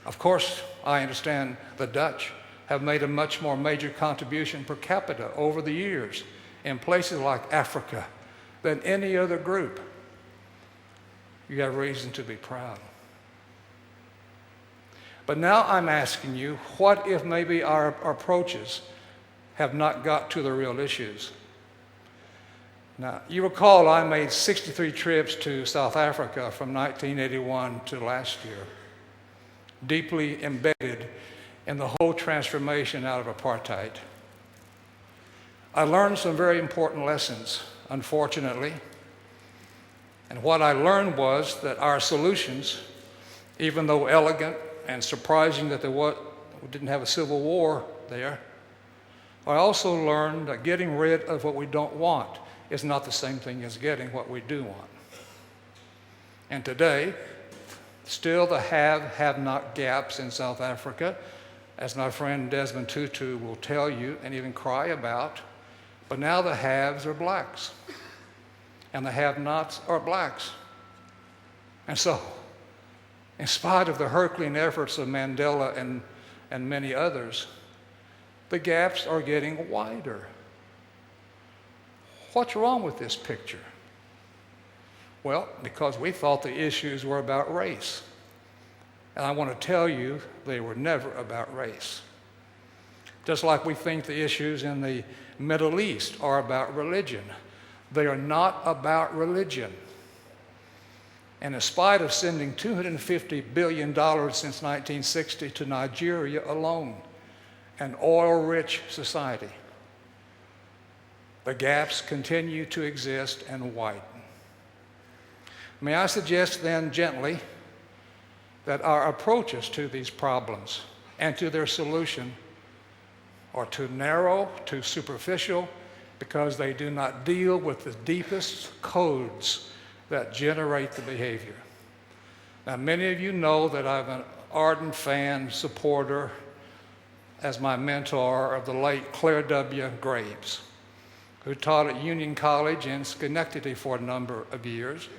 Of course, I understand the Dutch have made a much more major contribution per capita over the years in places like Africa than any other group, you have reason to be proud. But now I'm asking you, what if maybe our approaches have not got to the real issues? Now, you recall I made 63 trips to South Africa from 1981 to last year, deeply embedded in the whole transformation out of apartheid. I learned some very important lessons, unfortunately. And what I learned was that our solutions, even though elegant and surprising that we didn't have a civil war there, I also learned that getting rid of what we don't want is not the same thing as getting what we do want. And today, still the have-not gaps in South Africa, as my friend Desmond Tutu will tell you and even cry about, but now the haves are blacks, and the have-nots are blacks. And so, in spite of the Herculean efforts of Mandela and many others, the gaps are getting wider. What's wrong with this picture? Well, because we thought the issues were about race. And I want to tell you, they were never about race. Just like we think the issues in the Middle East are about religion. They are not about religion. And in spite of sending $250 billion since 1960 to Nigeria alone, an oil-rich society, the gaps continue to exist and widen. May I suggest then gently that our approaches to these problems and to their solution are too narrow, too superficial, because they do not deal with the deepest codes that generate the behavior. Now, many of you know that I'm an ardent fan, supporter, as my mentor of the late Klaar W. Graves, who taught at Union College in Schenectady for a number of years.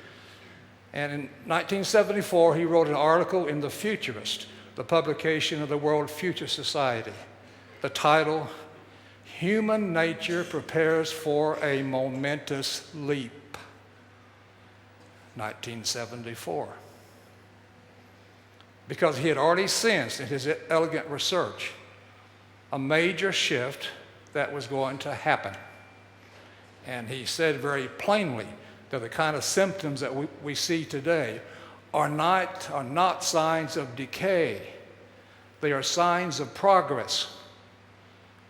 And in 1974, he wrote an article in The Futurist, the publication of the World Future Society. The title, Human Nature Prepares for a Momentous Leap, 1974. Because he had already sensed in his elegant research a major shift that was going to happen. And he said very plainly that the kind of symptoms that we see today are not signs of decay. They are signs of progress,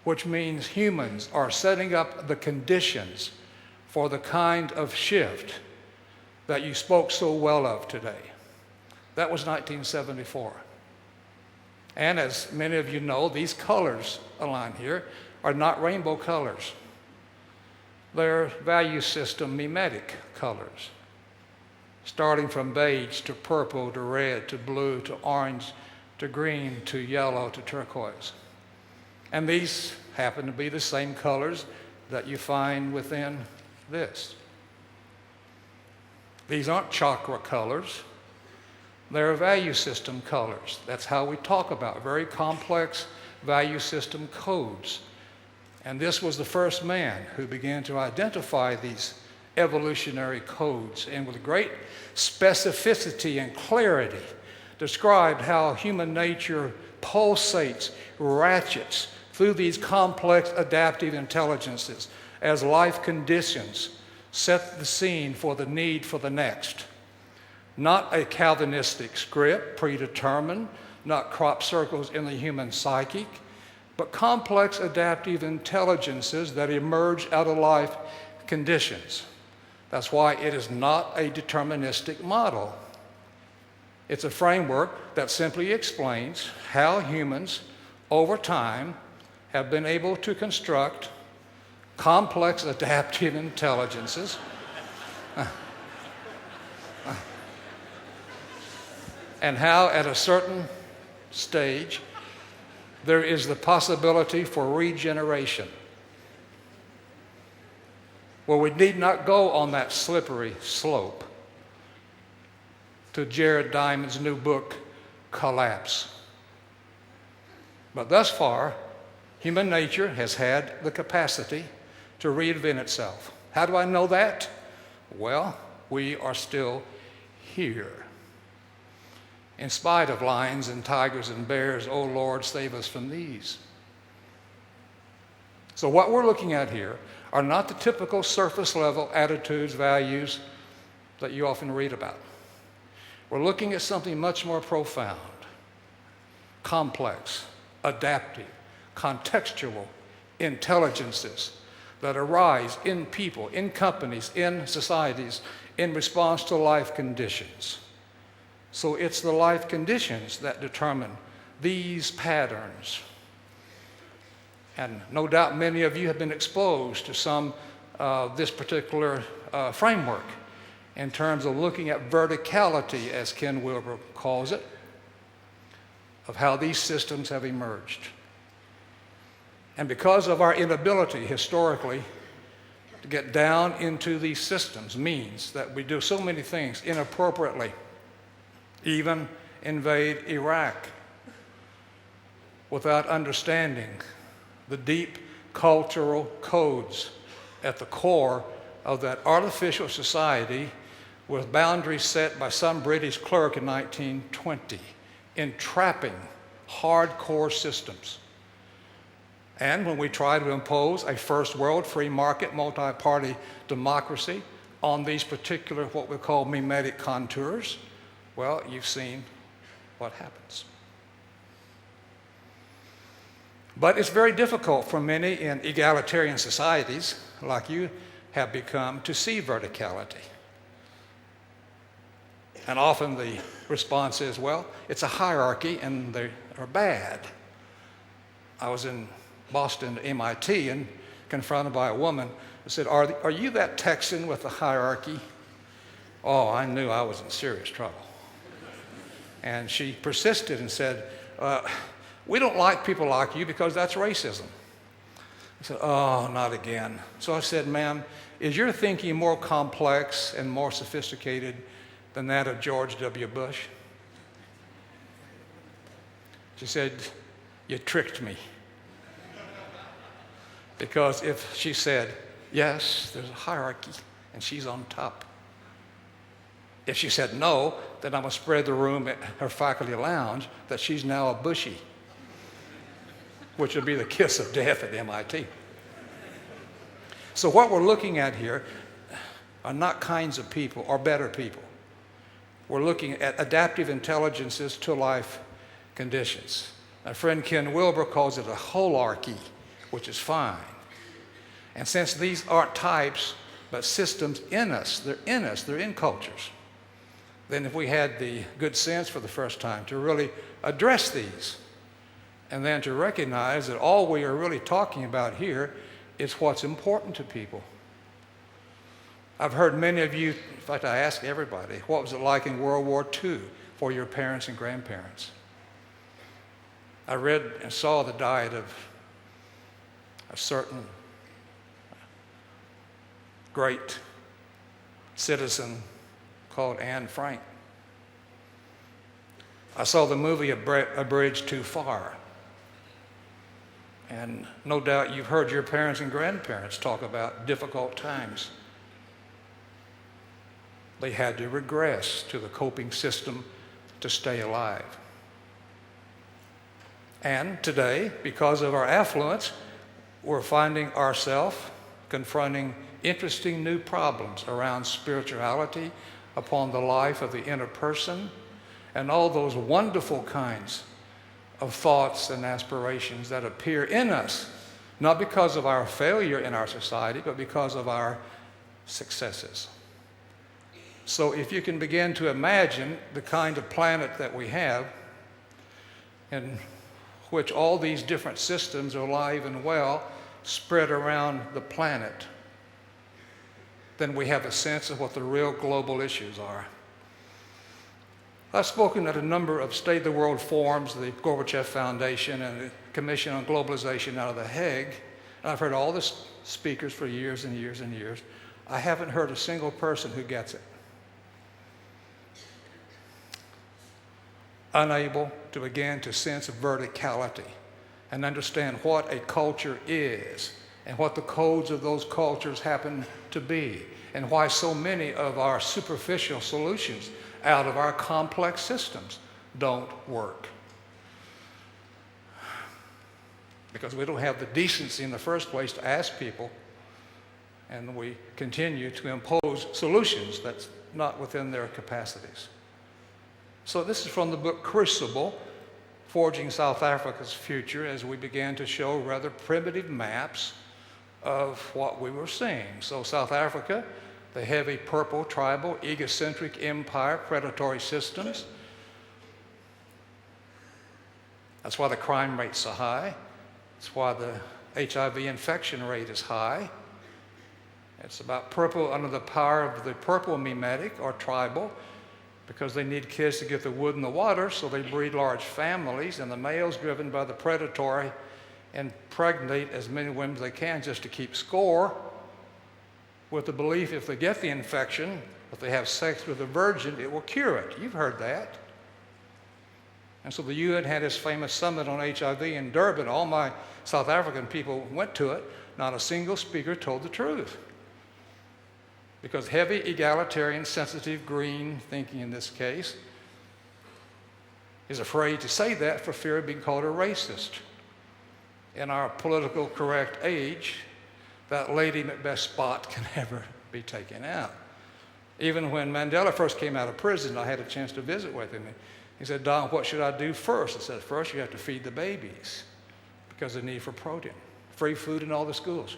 which means humans are setting up the conditions for the kind of shift that you spoke so well of today. That was 1974. And as many of you know, these colors aligned here are not rainbow colors. They're value system mimetic colors, starting from beige to purple to red to blue to orange to green to yellow to turquoise. And these happen to be the same colors that you find within this. These aren't chakra colors. They're value system colors. That's how we talk about very complex value system codes. And this was the first man who began to identify these evolutionary codes and with great specificity and clarity described how human nature pulsates, ratchets through these complex adaptive intelligences as life conditions set the scene for the need for the next. Not a Calvinistic script, predetermined, not crop circles in the human psychic, but complex adaptive intelligences that emerge out of life conditions. That's why it is not a deterministic model. It's a framework that simply explains how humans, over time, have been able to construct complex adaptive intelligences and how at a certain stage there is the possibility for regeneration, where we need not go on that slippery slope to Jared Diamond's new book, Collapse. But thus far, human nature has had the capacity to reinvent itself. How do I know that? Well, we are still here. In spite of lions and tigers and bears, oh Lord, save us from these. So what we're looking at here are not the typical surface level attitudes, values that you often read about. We're looking at something much more profound, complex, adaptive, contextual intelligences that arise in people, in companies, in societies, in response to life conditions. So it's the life conditions that determine these patterns. And no doubt many of you have been exposed to some this particular framework in terms of looking at verticality, as Ken Wilber calls it, of how these systems have emerged. And because of our inability historically to get down into these systems means that we do so many things inappropriately, even invade Iraq without understanding the deep cultural codes at the core of that artificial society with boundaries set by some British clerk in 1920, entrapping hardcore systems. And when we try to impose a first world free market multi-party democracy on these particular what we call mimetic contours, well, you've seen what happens. But it's very difficult for many in egalitarian societies like you have become to see verticality. And often the response is, well, it's a hierarchy and they are bad. I was in Boston at MIT and confronted by a woman who said, are you that Texan with the hierarchy? Oh, I knew I was in serious trouble. And she persisted and said, we don't like people like you because that's racism. I said, oh, not again. So I said, ma'am, is your thinking more complex and more sophisticated than that of George W. Bush? She said, you tricked me. Because if she said, yes, there's a hierarchy and she's on top. If she said no, then I'm going to spread the room at her faculty lounge that she's now a Bushy, which would be the kiss of death at MIT. So what we're looking at here are not kinds of people or better people. We're looking at adaptive intelligences to life conditions. My friend Ken Wilber calls it a holarchy, which is fine. And since these aren't types, but systems in us, they're in cultures, then if we had the good sense for the first time to really address these, and then to recognize that all we are really talking about here is what's important to people. I've heard many of you, in fact, I asked everybody, what was it like in World War II for your parents and grandparents? I read and saw the diet of a certain great citizen called Anne Frank. I saw the movie A Bridge Too Far. And no doubt you've heard your parents and grandparents talk about difficult times. They had to regress to the coping system to stay alive. And today, because of our affluence, we're finding ourselves confronting interesting new problems around spirituality, upon the life of the inner person, and all those wonderful kinds of thoughts and aspirations that appear in us, not because of our failure in our society, but because of our successes. So if you can begin to imagine the kind of planet that we have, in which all these different systems are alive and well, spread around the planet, then we have a sense of what the real global issues are. I've spoken at a number of State of the World forums, the Gorbachev Foundation and the Commission on Globalization out of The Hague, and I've heard all the speakers for years and years and years. I haven't heard a single person who gets it. Unable to begin to sense verticality and understand what a culture is and what the codes of those cultures happen to be, and why so many of our superficial solutions out of our complex systems don't work. Because we don't have the decency in the first place to ask people, and we continue to impose solutions that's not within their capacities. So this is from the book Crucible, Forging South Africa's Future, as we began to show rather primitive maps of what we were seeing. So South Africa, the heavy purple tribal, egocentric empire, predatory systems. That's why the crime rate's so high. That's why the HIV infection rate is high. It's about purple under the power of the purple mimetic or tribal, because they need kids to get the wood and the water, so they breed large families, and the males driven by the predatory impregnate as many women as they can just to keep score, with the belief if they get the infection, if they have sex with a virgin, it will cure it. You've heard that. And so the UN had its famous summit on HIV in Durban. All my South African people went to it. Not a single speaker told the truth. Because heavy, egalitarian, sensitive, green thinking in this case is afraid to say that for fear of being called a racist. In our political correct age, that Lady Macbeth spot can never be taken out. Even when Mandela first came out of prison, I had a chance to visit with him. He said, Don, what should I do first? I said, first you have to feed the babies because of the need for protein. Free food in all the schools.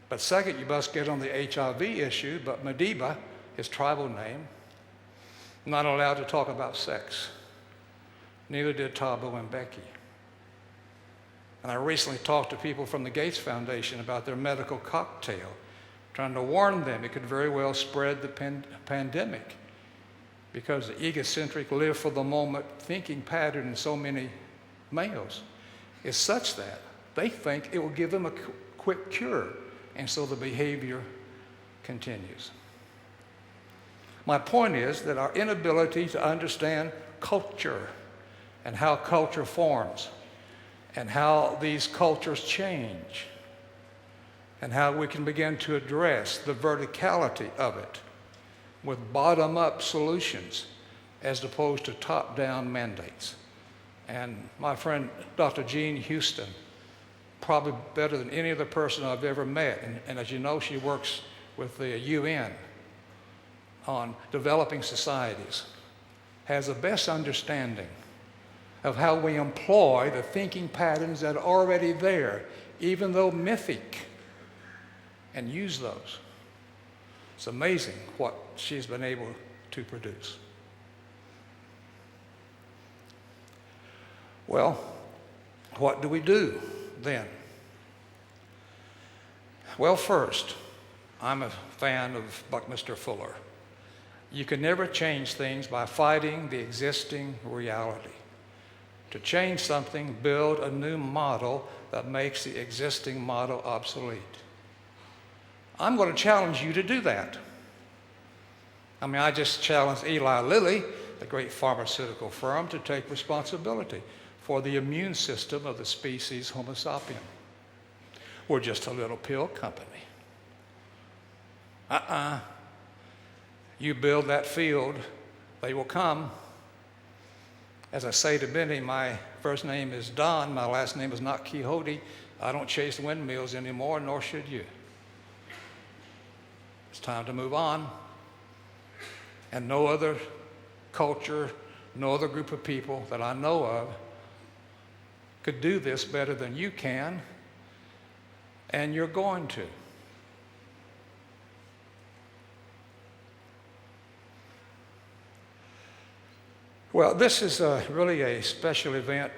But second, you must get on the HIV issue, but Madiba, his tribal name, not allowed to talk about sex. Neither did Thabo and Becky. And I recently talked to people from the Gates Foundation about their medical cocktail, trying to warn them it could very well spread the pandemic because the egocentric live for the moment thinking pattern in so many males is such that they think it will give them a quick cure. And so the behavior continues. My point is that our inability to understand culture and how culture forms and how these cultures change and how we can begin to address the verticality of it with bottom-up solutions as opposed to top-down mandates. And my friend Dr. Jean Houston, probably better than any other person I've ever met. And as you know, she works with the UN on developing societies, has the best understanding of how we employ the thinking patterns that are already there, even though mythic, and use those. It's amazing what she's been able to produce. Well, what do we do then? Well, first, I'm a fan of Buckminster Fuller. You can never change things by fighting the existing reality. To change something, build a new model that makes the existing model obsolete. I'm going to challenge you to do that. I just challenged Eli Lilly, the great pharmaceutical firm, to take responsibility for the immune system of the species Homo sapien. We're just a little pill company. You build that field, they will come. As I say to Benny, my first name is Don, my last name is not Quixote. I don't chase windmills anymore, nor should you. It's time to move on. And no other culture, no other group of people that I know of could do this better than you can, and you're going to. Well, this is really a special event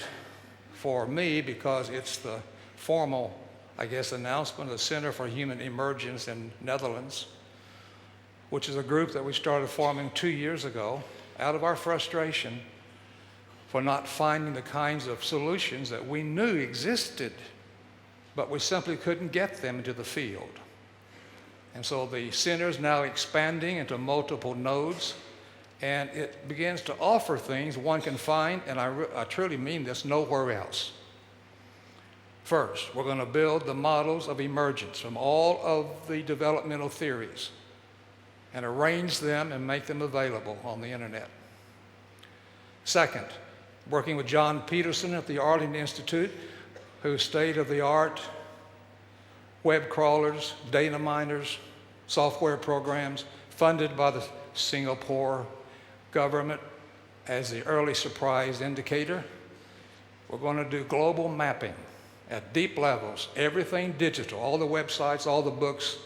for me because it's the formal, announcement of the Center for Human Emergence in Netherlands, which is a group that we started forming 2 years ago out of our frustration for not finding the kinds of solutions that we knew existed, but we simply couldn't get them into the field. And so the center is now expanding into multiple nodes, and it begins to offer things one can find, and I truly mean this, nowhere else. First, we're going to build the models of emergence from all of the developmental theories and arrange them and make them available on the internet. Second, working with John Peterson at the Arlington Institute, whose state-of-the-art web crawlers, data miners, software programs funded by the Singapore government as the early surprise indicator. We're going to do global mapping at deep levels, everything digital, all the websites, all the books,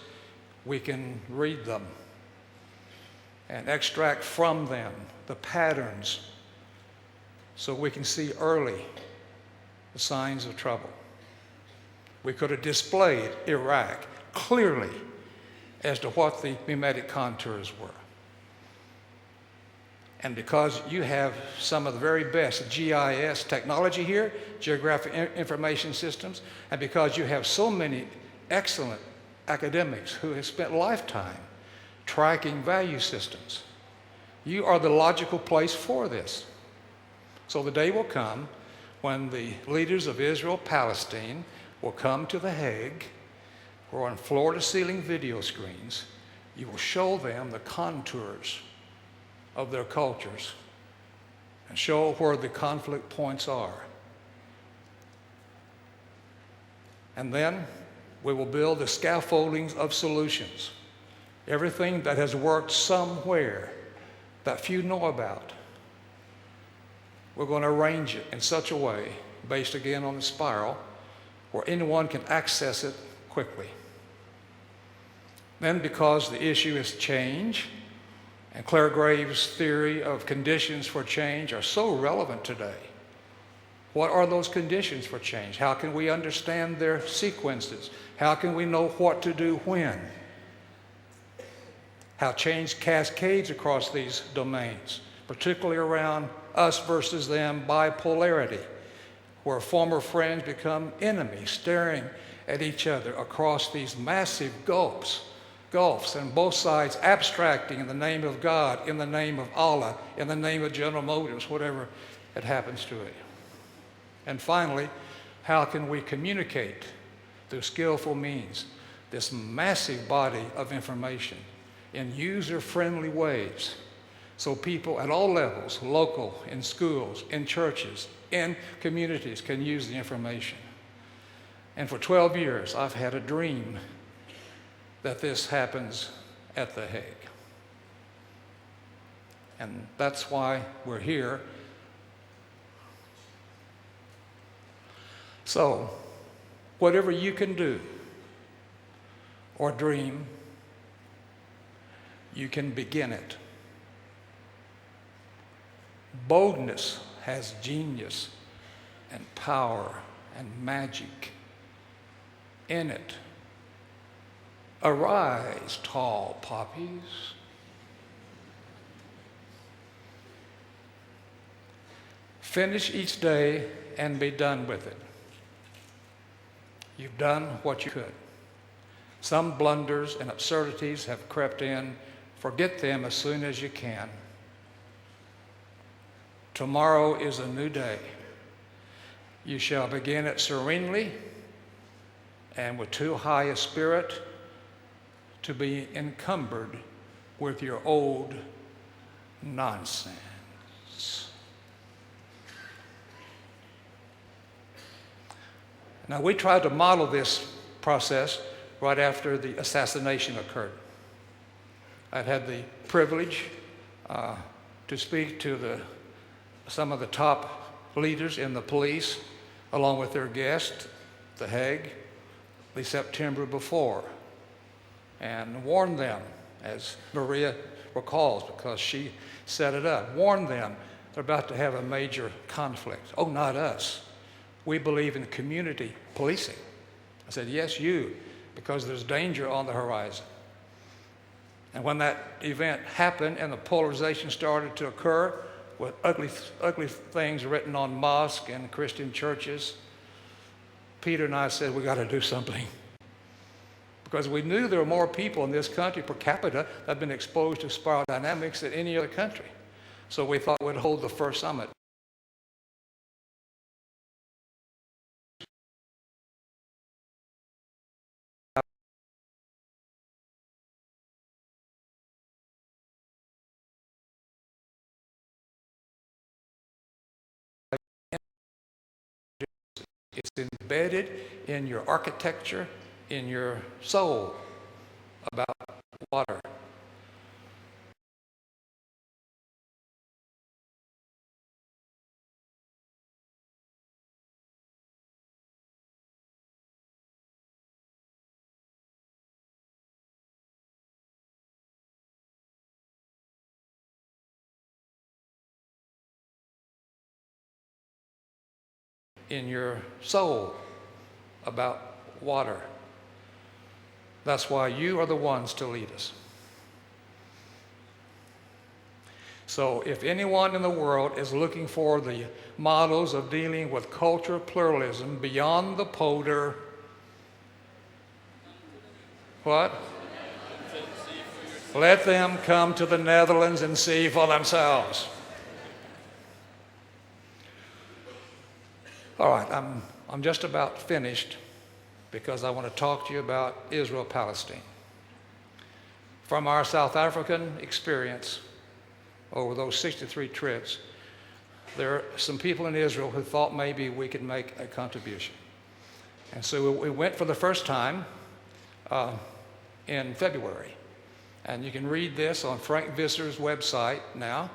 we can read them and extract from them the patterns so we can see early the signs of trouble. We could have displayed Iraq clearly as to what the mimetic contours were. And because you have some of the very best GIS technology here, Geographic Information Systems, and because you have so many excellent academics who have spent a lifetime tracking value systems, you are the logical place for this. So the day will come when the leaders of Israel, Palestine, will come to The Hague, where on floor-to-ceiling video screens, you will show them the contours of their cultures and show where the conflict points are. And then we will build the scaffoldings of solutions. Everything that has worked somewhere that few know about, we're going to arrange it in such a way, based again on the spiral, where anyone can access it quickly. Then, because the issue is change, and Claire Graves' theory of conditions for change are so relevant today. What are those conditions for change? How can we understand their sequences? How can we know what to do when? How change cascades across these domains, particularly around us versus them bipolarity, where former friends become enemies, staring at each other across these massive gulfs, and both sides abstracting in the name of God, in the name of Allah, in the name of General Motors, whatever it happens to it. And finally, how can we communicate through skillful means this massive body of information in user-friendly ways so people at all levels, local, in schools, in churches, in communities, can use the information. And for 12 years, I've had a dream that this happens at The Hague. And that's why we're here. So, whatever you can do or dream, you can begin it. Boldness has genius and power and magic in it. Arise, tall poppies. Finish each day and be done with it. You've done what you could. Some blunders and absurdities have crept in. Forget them as soon as you can. Tomorrow is a new day. You shall begin it serenely and with too high a spirit to be encumbered with your old nonsense. Now, we tried to model this process right after the assassination occurred. I'd had the privilege to speak to some of the top leaders in the police, along with their guest, The Hague, the September before, and warn them, as Maria recalls, because she set it up, warn them they're about to have a major conflict. Oh, not us. We believe in community policing. I said, yes, you, because there's danger on the horizon. And when that event happened and the polarization started to occur with ugly things written on mosques and Christian churches, Peter and I said, we got to do something. Because we knew there were more people in this country per capita that had been exposed to spiral dynamics than any other country. So we thought we'd hold the first summit. It's embedded in your architecture, in your soul, about water. In your soul about water. That's why you are the ones to lead us. So if anyone in the world is looking for the models of dealing with cultural pluralism beyond the polder, what? Let them come to the Netherlands and see for themselves. All right, I'm just about finished because I want to talk to you about Israel-Palestine. From our South African experience over those 63 trips, there are some people in Israel who thought maybe we could make a contribution. And so we went for the first time in February. And you can read this on Frank Visser's website now.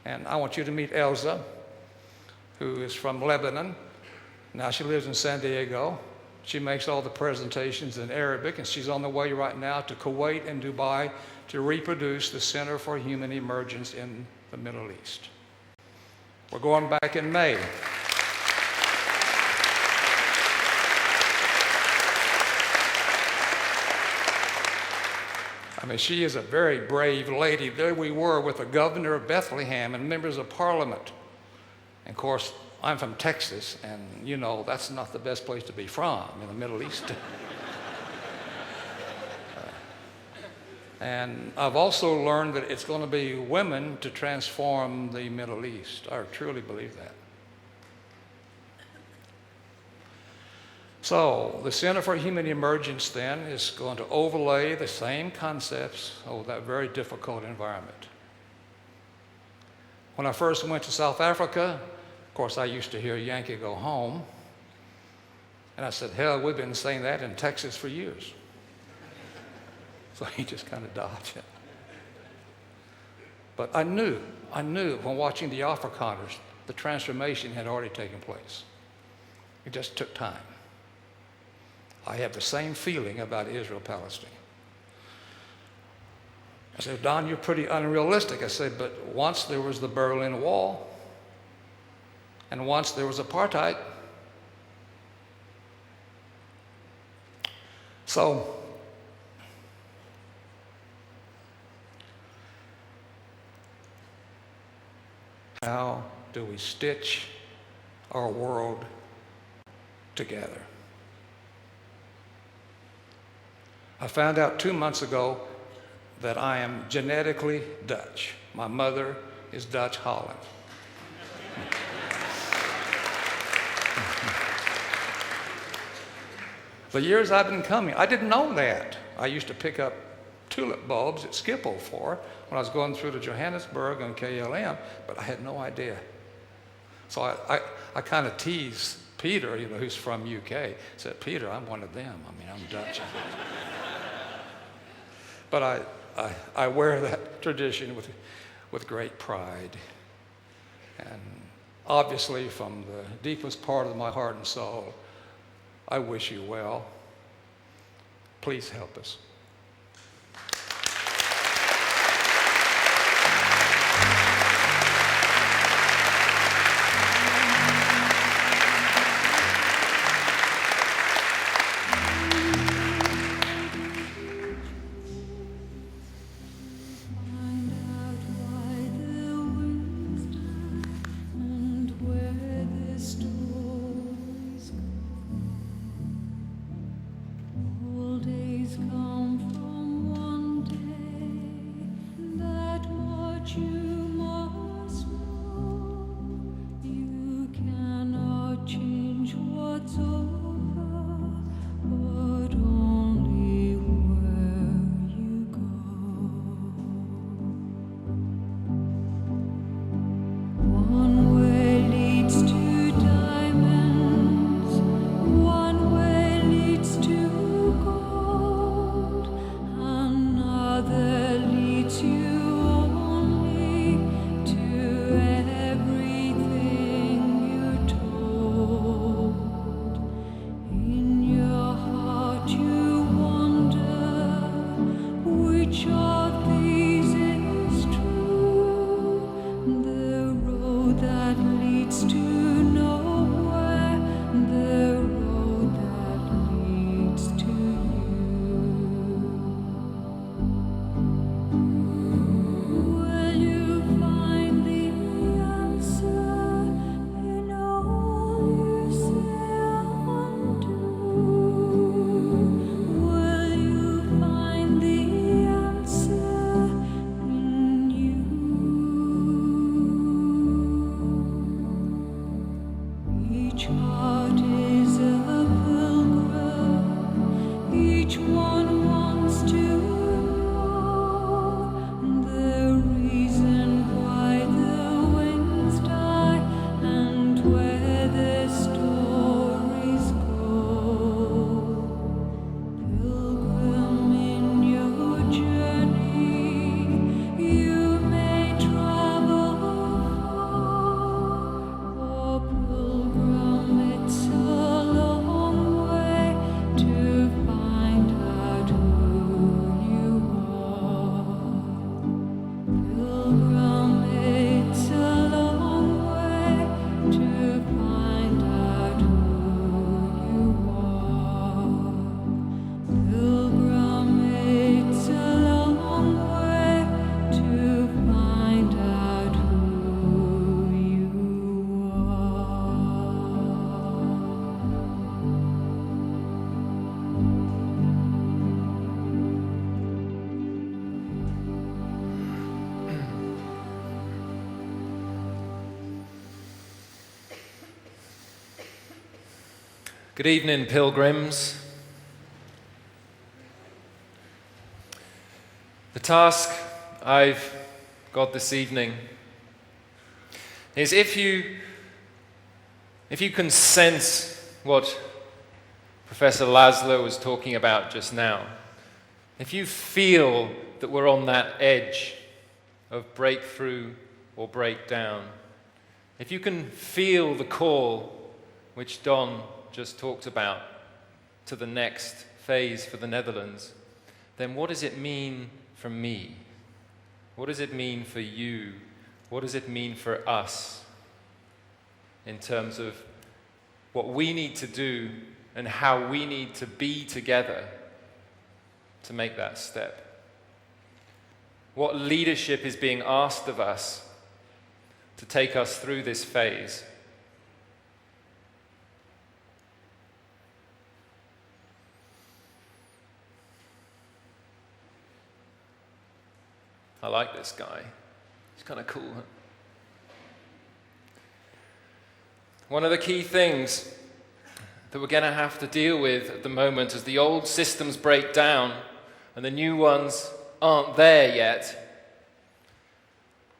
And I want you to meet Elza, who is from Lebanon. Now she lives in San Diego. She makes all the presentations in Arabic, and she's on the way right now to Kuwait and Dubai to reproduce the Center for Human Emergence in the Middle East. We're going back in May. I mean, she is a very brave lady. There we were with the governor of Bethlehem and members of parliament. And of course, I'm from Texas, and you know that's not the best place to be from in the Middle East. And I've also learned that it's going to be women to transform the Middle East. I truly believe that. So the Center for Human Emergence then is going to overlay the same concepts over that very difficult environment. When I first went to South Africa, of course, I used to hear Yankee go home. And I said, hell, we've been saying that in Texas for years. So he just kind of dodged it. But I knew when watching the Afrikaners, the transformation had already taken place. It just took time. I have the same feeling about Israel-Palestine. I said, Don, you're pretty unrealistic. I said, but once there was the Berlin Wall, and once there was apartheid. So, how do we stitch our world together? I found out 2 months ago that I am genetically Dutch. My mother is Dutch Holland. The years I've been coming, I didn't know that. I used to pick up tulip bulbs at Schiphol for when I was going through to Johannesburg on KLM, but I had no idea. So I kind of teased Peter, you know, who's from UK, said, Peter, I'm one of them. I mean, I'm Dutch. But I wear that tradition with great pride. And obviously, from the deepest part of my heart and soul, I wish you well. Please help us. Come Good evening, pilgrims. The task I've got this evening is if you can sense what Professor Laszlo was talking about just now, if you feel that we're on that edge of breakthrough or breakdown, if you can feel the call which Don just talked about to the next phase for the Netherlands, then what does it mean for me? What does it mean for you? What does it mean for us in terms of what we need to do and how we need to be together to make that step? What leadership is being asked of us to take us through this phase? I like this guy. He's kind of cool, huh? One of the key things that we're going to have to deal with at the moment as the old systems break down and the new ones aren't there yet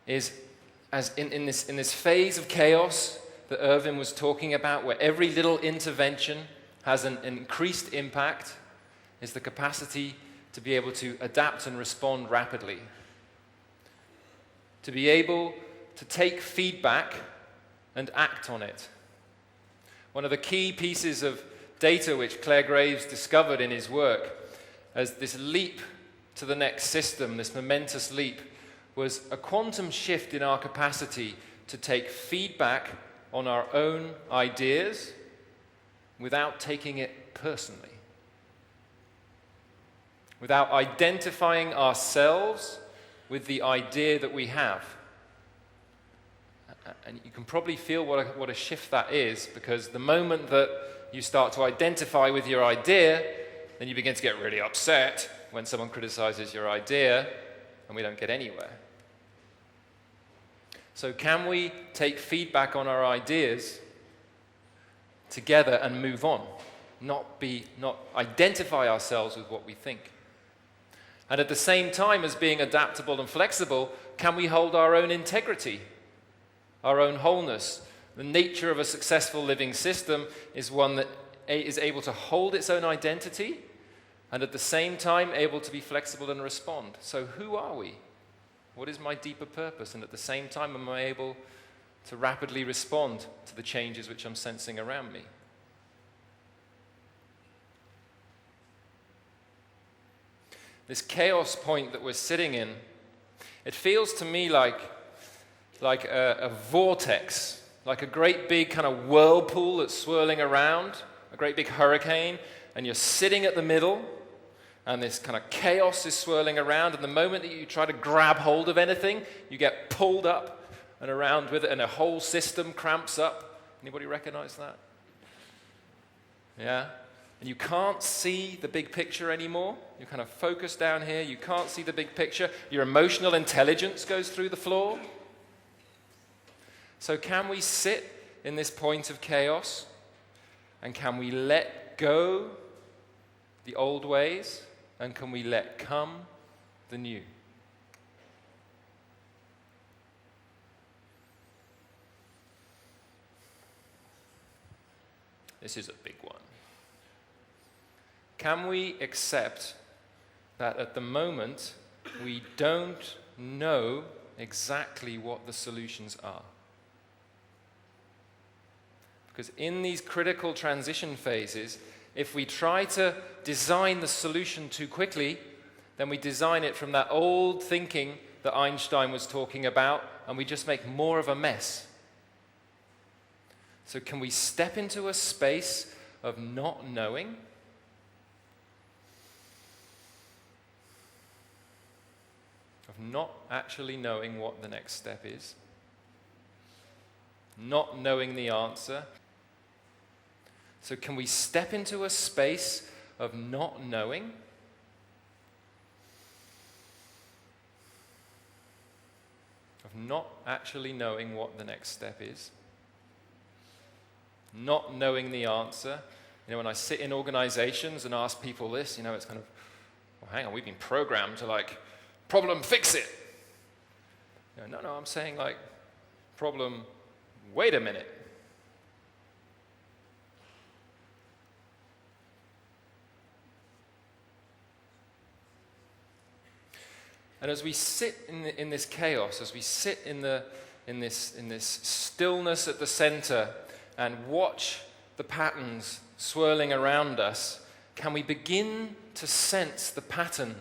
is as in this phase of chaos that Irvin was talking about, where every little intervention has an increased impact, is the capacity to be able to adapt and respond rapidly. To be able to take feedback and act on it. One of the key pieces of data which Claire Graves discovered in his work as this leap to the next system, this momentous leap, was a quantum shift in our capacity to take feedback on our own ideas without taking it personally. Without identifying ourselves with the idea that we have. And you can probably feel what a shift that is, because the moment that you start to identify with your idea, then you begin to get really upset when someone criticizes your idea, and we don't get anywhere. So can we take feedback on our ideas together and move on? Not identify ourselves with what we think. And at the same time as being adaptable and flexible, can we hold our own integrity, our own wholeness? The nature of a successful living system is one that is able to hold its own identity and at the same time able to be flexible and respond. So who are we? What is my deeper purpose? And at the same time, am I able to rapidly respond to the changes which I'm sensing around me? This chaos point that we're sitting in, it feels to me like a vortex, like a great big kind of whirlpool that's swirling around, a great big hurricane, and you're sitting at the middle, and this kind of chaos is swirling around, and the moment that you try to grab hold of anything, you get pulled up and around with it, and a whole system cramps up. Anybody recognize that? Yeah? And you can't see the big picture anymore. You're kind of focused down here. You can't see the big picture. Your emotional intelligence goes through the floor. So can we sit in this point of chaos? And can we let go the old ways? And can we let come the new? This is a big one. Can we accept that at the moment we don't know exactly what the solutions are? Because in these critical transition phases, if we try to design the solution too quickly, then we design it from that old thinking that Einstein was talking about, and we just make more of a mess. So can we step into a space of not knowing? Of not actually knowing what the next step is, not knowing the answer. So can we step into a space of not knowing? Of not actually knowing what the next step is, not knowing the answer, when I sit in organizations and ask people this, it's kind of, well, hang on, we've been programmed to problem, fix it. No, I'm saying problem, wait a minute. And as we sit in this chaos, as we sit in this stillness at the center and watch the patterns swirling around us, can we begin to sense the pattern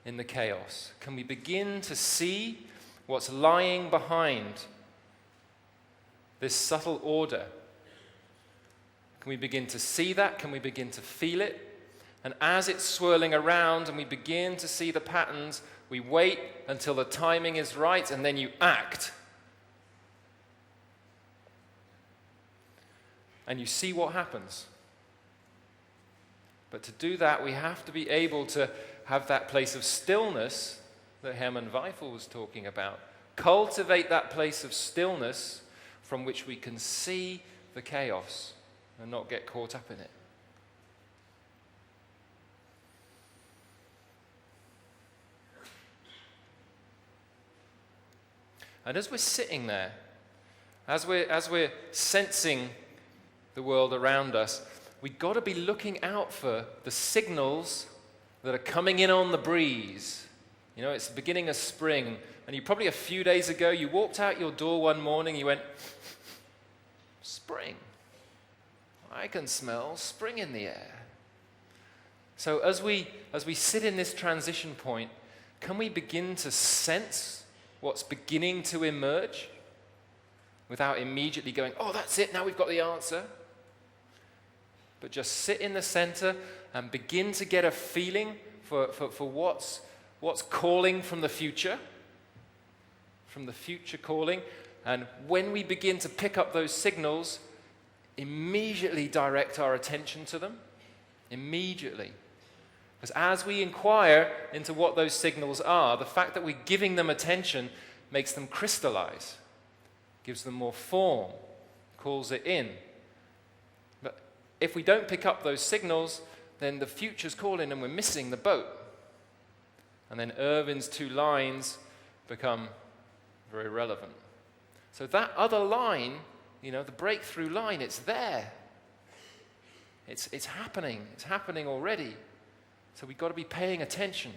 in the chaos? Can we begin to see what's lying behind this subtle order? Can we begin to see that? Can we begin to feel it? And as it's swirling around and we begin to see the patterns, we wait until the timing is right, and then you act. And you see what happens. But to do that, we have to be able to have that place of stillness that Hermann Weifel was talking about. Cultivate that place of stillness from which we can see the chaos and not get caught up in it. And as we're sitting there, as we're sensing the world around us, we've got to be looking out for the signals that are coming in on the breeze. It's the beginning of spring, and you probably a few days ago, you walked out your door one morning, you went, spring. I can smell spring in the air. So as we sit in this transition point, can we begin to sense what's beginning to emerge without immediately going, oh, that's it, now we've got the answer? But just sit in the center and begin to get a feeling for what's calling from the future calling. And when we begin to pick up those signals, immediately direct our attention to them. Immediately. Because as we inquire into what those signals are, the fact that we're giving them attention makes them crystallize, gives them more form, calls it in. But if we don't pick up those signals, then the future's calling and we're missing the boat. And then Irvin's 2 lines become very relevant. So that other line, the breakthrough line, it's there. It's happening. It's happening already. So we've got to be paying attention.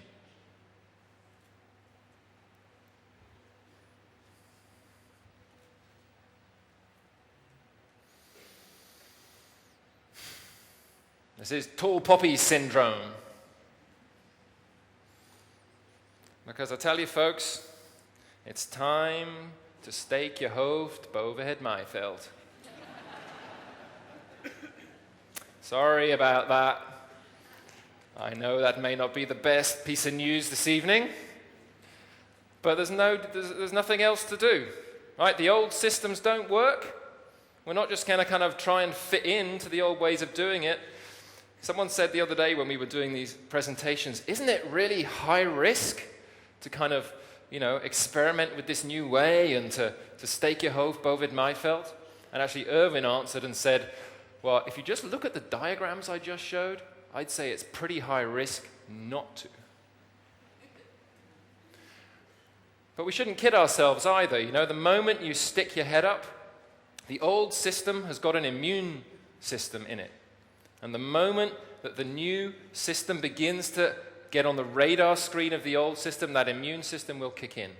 This is tall poppy syndrome. Because I tell you folks, it's time to stake your hoofd boven het maaiveld. Sorry about that. I know that may not be the best piece of news this evening, but there's nothing else to do, right? The old systems don't work. We're not just going to kind of try and fit into the old ways of doing it. Someone said the other day when we were doing these presentations, isn't it really high risk to kind of, experiment with this new way and to stake your hoofd boven het maaiveld? And actually Irvin answered and said, well, if you just look at the diagrams I just showed, I'd say it's pretty high risk not to. But we shouldn't kid ourselves either. The moment you stick your head up, the old system has got an immune system in it. And the moment that the new system begins to get on the radar screen of the old system, that immune system will kick in.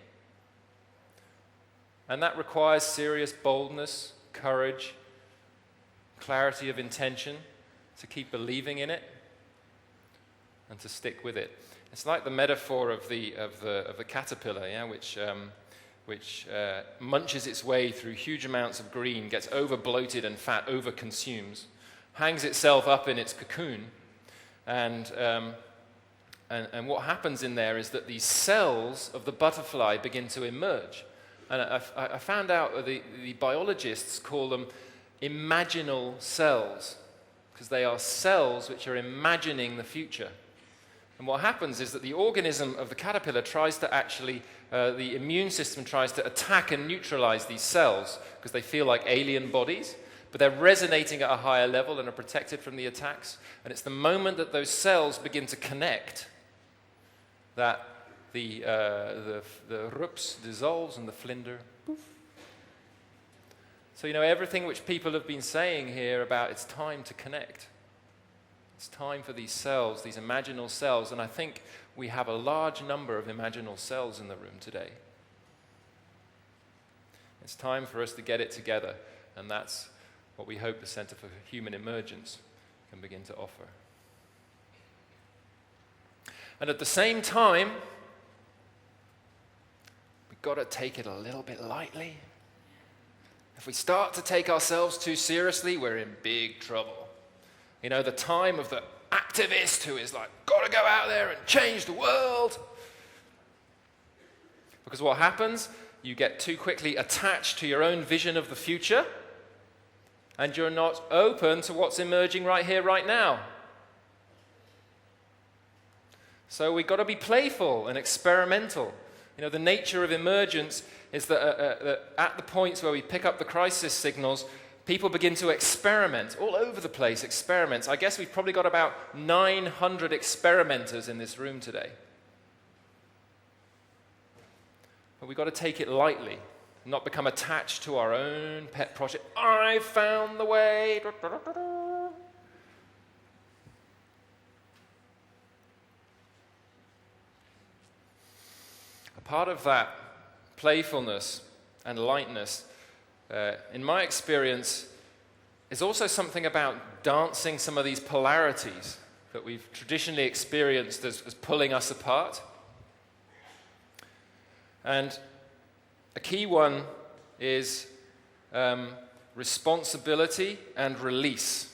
And that requires serious boldness, courage, clarity of intention to keep believing in it and to stick with it. It's like the metaphor of the caterpillar, which munches its way through huge amounts of green, gets over bloated and fat, over consumes, hangs itself up in its cocoon, and what happens in there is that these cells of the butterfly begin to emerge. And I found out that the biologists call them imaginal cells, because they are cells which are imagining the future. And what happens is that the organism of the caterpillar tries to actually, the immune system tries to attack and neutralize these cells, because they feel like alien bodies. but they're resonating at a higher level and are protected from the attacks. And it's the moment that those cells begin to connect that the rups dissolves and the flinder, poof. So, everything which people have been saying here about it's time to connect. It's time for these cells, these imaginal cells, and I think we have a large number of imaginal cells in the room today. It's time for us to get it together, and that's what we hope the Center for Human Emergence can begin to offer. And at the same time, we've got to take it a little bit lightly. If we start to take ourselves too seriously, we're in big trouble. The time of the activist who is like, got to go out there and change the world. Because what happens, you get too quickly attached to your own vision of the future, and you're not open to what's emerging right here, right now. So we've got to be playful and experimental. The nature of emergence is that at the points where we pick up the crisis signals, people begin to experiment all over the place, experiments. I guess we've probably got about 900 experimenters in this room today. But we've got to take it lightly, not become attached to our own pet project. I found the way. A part of that playfulness and lightness, in my experience, is also something about dancing some of these polarities that we've traditionally experienced as pulling us apart. And a key one is responsibility and release.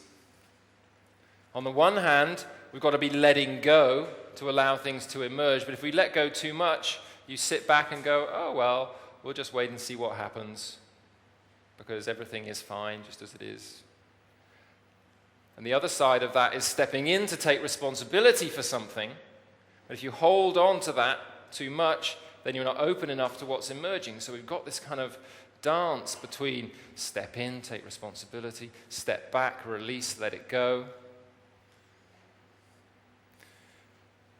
On the one hand, we've got to be letting go to allow things to emerge, but if we let go too much, you sit back and go, oh, well, we'll just wait and see what happens, because everything is fine just as it is. And the other side of that is stepping in to take responsibility for something. But if you hold on to that too much, then you're not open enough to what's emerging. So we've got this kind of dance between step in, take responsibility, step back, release, let it go.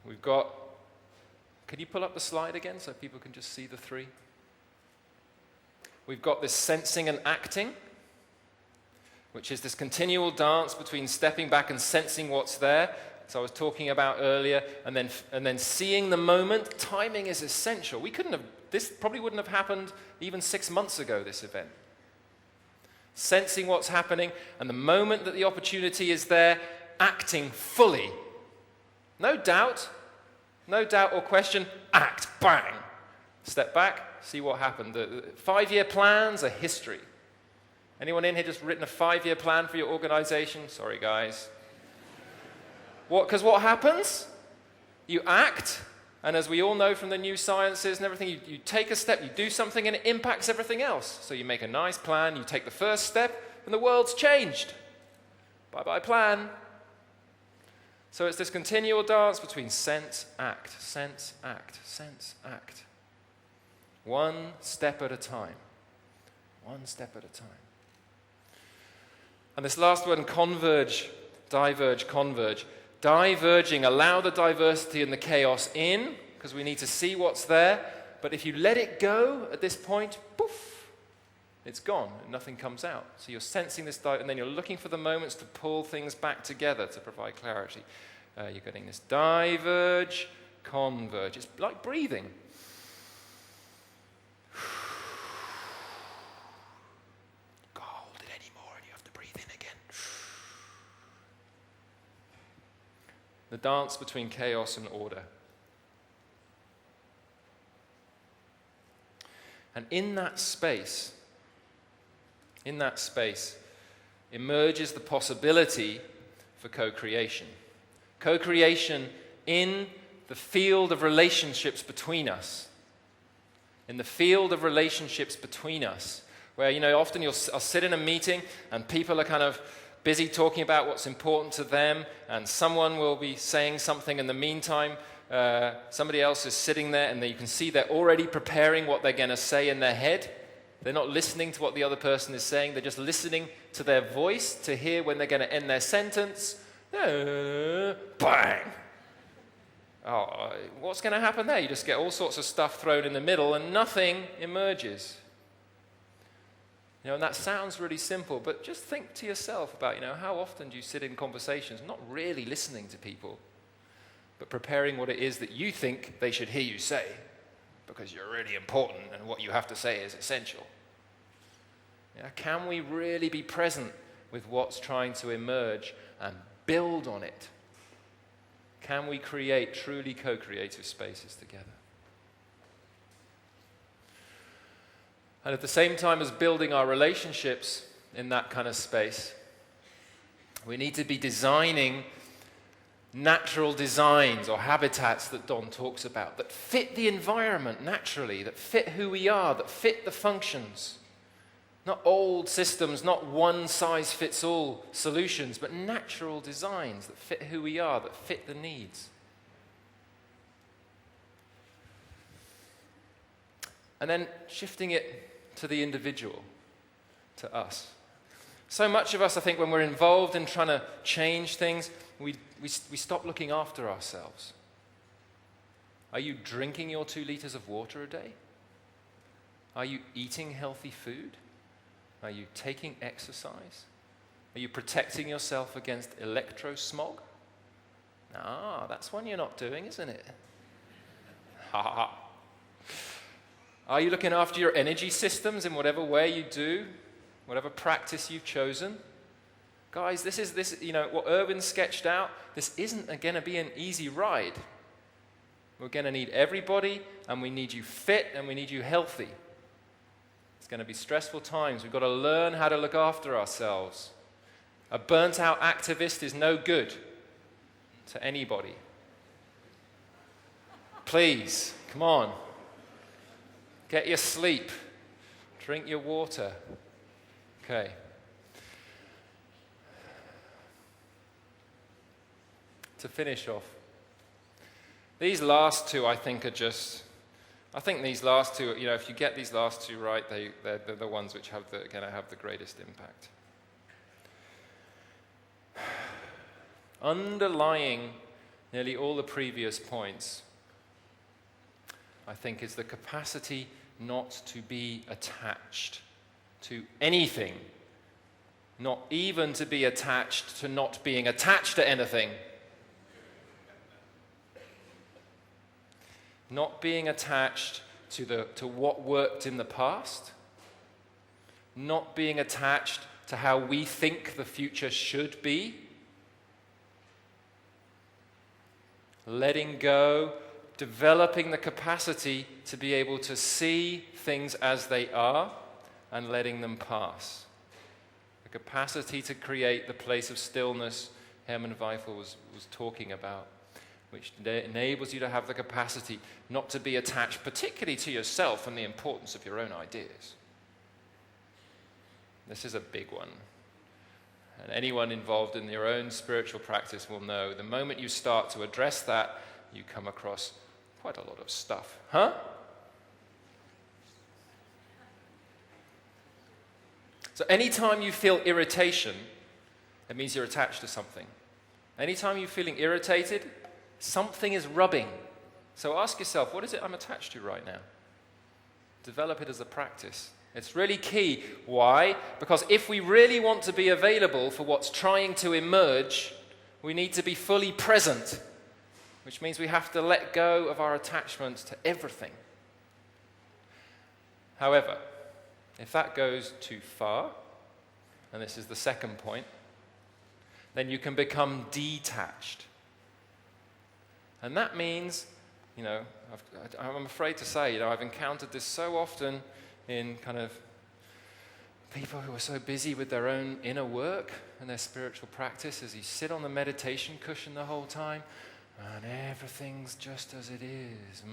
We've got, can you pull up the slide again so people can just see the three? We've got this sensing and acting, which is this continual dance between stepping back and sensing what's there, as I was talking about earlier, and then seeing the moment. Timing is essential. This probably wouldn't have happened even 6 months ago, this event. Sensing what's happening, and the moment that the opportunity is there, acting fully. No doubt or question, act, bang. Step back, see what happened. The 5-year plans are history. Anyone in here just written a 5-year plan for your organization? Sorry, guys. Because what happens? You act, and as we all know from the new sciences and everything, you take a step, you do something, and it impacts everything else. So you make a nice plan, you take the first step, and the world's changed. Bye-bye plan. So it's this continual dance between sense, act, sense, act, sense, act. One step at a time. One step at a time. And this last one, converge, diverge, converge. Diverging, allow the diversity and the chaos in, because we need to see what's there. But if you let it go at this point, poof, it's gone, and nothing comes out. So you're sensing this, and then you're looking for the moments to pull things back together to provide clarity. You're getting this diverge, converge. It's like breathing. Can't hold it anymore, and you have to breathe in again. The dance between chaos and order. And in that space, emerges the possibility for co-creation. Co-creation in the field of relationships between us. In the field of relationships between us. Where, often I'll sit in a meeting and people are kind of busy talking about what's important to them, and someone will be saying something in the meantime. Somebody else is sitting there, and you can see they're already preparing what they're going to say in their head. They're not listening to what the other person is saying. They're just listening to their voice to hear when they're going to end their sentence. Bang! Oh, what's going to happen there? You just get all sorts of stuff thrown in the middle and nothing emerges. And that sounds really simple, but just think to yourself about, how often do you sit in conversations not really listening to people, but preparing what it is that you think they should hear you say, because you're really important and what you have to say is essential. Can we really be present with what's trying to emerge and build on it? Can we create truly co-creative spaces together? And at the same time as building our relationships in that kind of space, we need to be designing natural designs or habitats that Don talks about, that fit the environment naturally, that fit who we are, that fit the functions. Not old systems, not one-size-fits-all solutions, but natural designs that fit who we are, that fit the needs. And then shifting it to the individual, to us. So much of us, I think, when we're involved in trying to change things, we stop looking after ourselves. Are you drinking your 2 liters of water a day? Are you eating healthy food? Are you taking exercise? Are you protecting yourself against electrosmog? Ah, that's one you're not doing, isn't it? Ha ha ha. Are you looking after your energy systems in whatever way you do, whatever practice you've chosen? Guys, this is what Erwin sketched out. This isn't going to be an easy ride. We're going to need everybody, and we need you fit, and we need you healthy. It's going to be stressful times. We've got to learn how to look after ourselves. A burnt-out activist is no good to anybody. Please, come on. Get your sleep. Drink your water. Okay. To finish off, these last 2, I think, are just... I think these last 2, if you get these last 2 right, they're the ones which are going to have the greatest impact. Underlying nearly all the previous points, I think, is the capacity not to be attached to anything, not even to be attached to not being attached to anything. Not being attached to what worked in the past. Not being attached to how we think the future should be. Letting go, developing the capacity to be able to see things as they are and letting them pass. The capacity to create the place of stillness Hermann Weifel was talking about, which enables you to have the capacity not to be attached particularly to yourself and the importance of your own ideas. This is a big one. And anyone involved in your own spiritual practice will know the moment you start to address that, you come across quite a lot of stuff. Huh? So anytime you feel irritation, it means you're attached to something. Anytime you're feeling irritated, something is rubbing. So ask yourself, what is it I'm attached to right now? Develop it as a practice. It's really key. Why? Because if we really want to be available for what's trying to emerge, we need to be fully present, which means we have to let go of our attachments to everything. However, if that goes too far, and this is the second point, then you can become detached. And that means, I'm afraid to say, I've encountered this so often in kind of people who are so busy with their own inner work and their spiritual practice as you sit on the meditation cushion the whole time and everything's just as it is.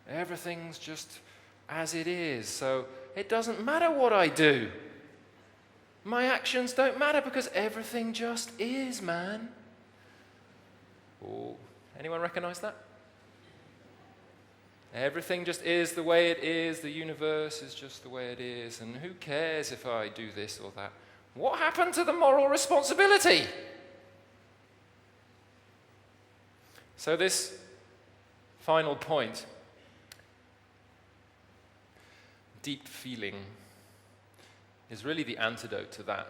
Everything's just as it is. So it doesn't matter what I do. My actions don't matter because everything just is, man. Oh, anyone recognize that? Everything just is the way it is. The universe is just the way it is. And who cares if I do this or that? What happened to the moral responsibility? So this final point, deep feeling, is really the antidote to that.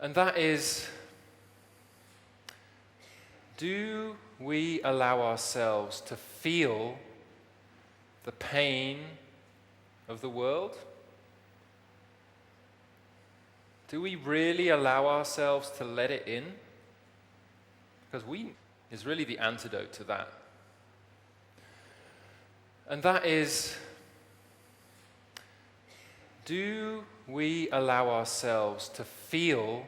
And that is, do we allow ourselves to feel the pain of the world? Do we really allow ourselves to let it in? Because we is really the antidote to that. And that is, do we allow ourselves to feel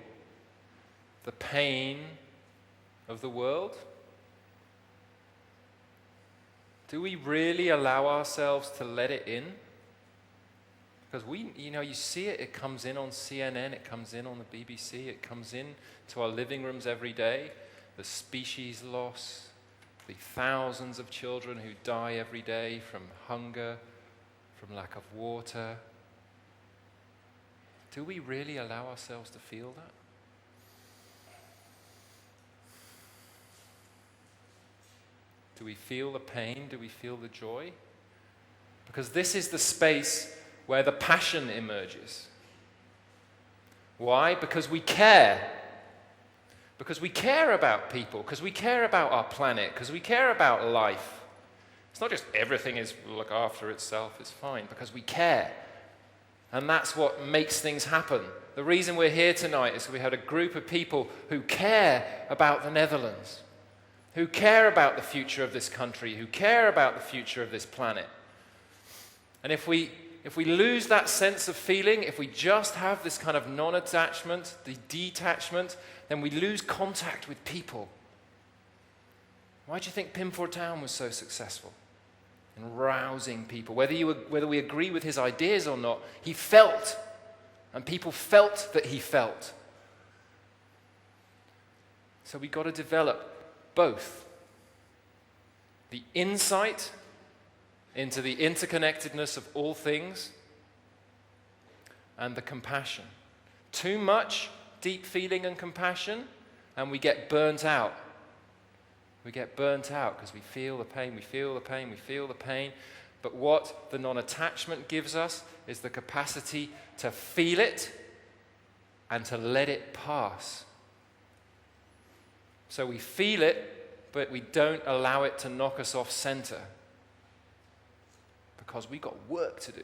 the pain of the world? Do we really allow ourselves to let it in? Because you see it, it comes in on CNN, it comes in on the BBC, it comes in to our living rooms every day. The species loss, the thousands of children who die every day from hunger, from lack of water. Do we really allow ourselves to feel that? Do we feel the pain? Do we feel the joy? Because this is the space where the passion emerges. Why? Because we care. Because we care about people, because we care about our planet, because we care about life. It's not just everything is look after itself, it's fine, because we care. And that's what makes things happen. The reason we're here tonight is we had a group of people who care about the Netherlands, who care about the future of this country, who care about the future of this planet. And if we lose that sense of feeling, if we just have this kind of non-attachment, the detachment, then we lose contact with people. Why do you think Pim Fortuyn was so successful in rousing people? Whether we agree with his ideas or not, he felt, and people felt that he felt. So we've got to develop both the insight into the interconnectedness of all things and the compassion. Too much deep feeling and compassion, and we get burnt out. We get burnt out because we feel the pain, we feel the pain, we feel the pain. But what the non-attachment gives us is the capacity to feel it and to let it pass. So we feel it, but we don't allow it to knock us off center because we've got work to do.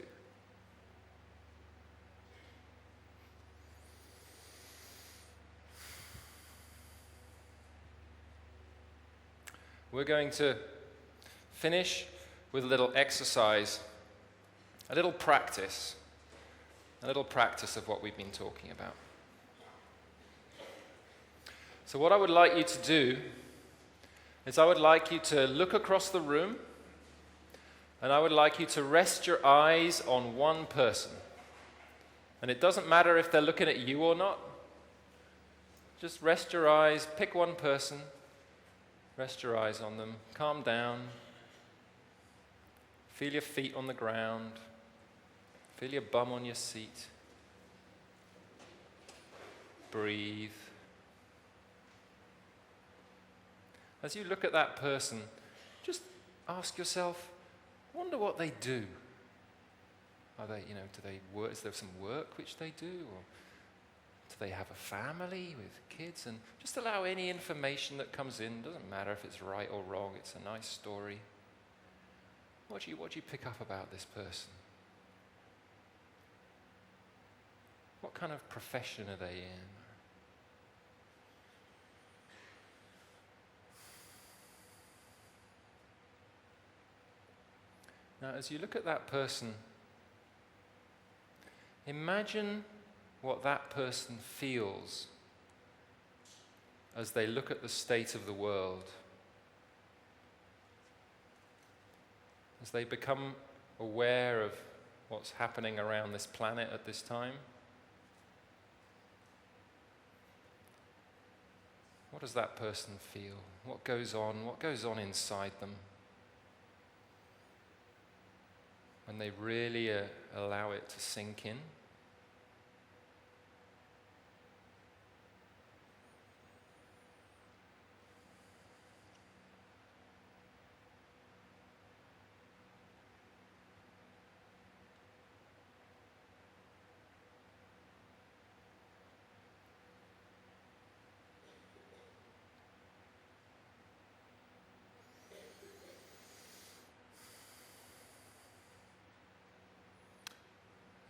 We're going to finish with a little exercise, a little practice of what we've been talking about. So what I would like you to do is I would like you to look across the room and I would like you to rest your eyes on one person. And it doesn't matter if they're looking at you or not. Just rest your eyes, pick one person. Rest your eyes on them. Calm down. Feel your feet on the ground. Feel your bum on your seat. Breathe. As you look at that person, just ask yourself, wonder what they do. Are they, do they work? Is there some work which they do? Or do they have a family with kids? And just allow any information that comes in. Doesn't matter if it's right or wrong. It's a nice story. What do you pick up about this person? What kind of profession are they in? Now, as you look at that person, imagine what that person feels as they look at the state of the world, as they become aware of what's happening around this planet at this time. What does that person feel? What goes on? What goes on inside them? when they really allow it to sink in.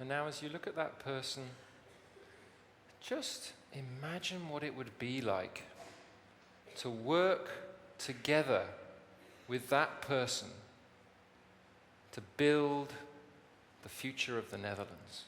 And now as you look at that person, just imagine what it would be like to work together with that person to build the future of the Netherlands.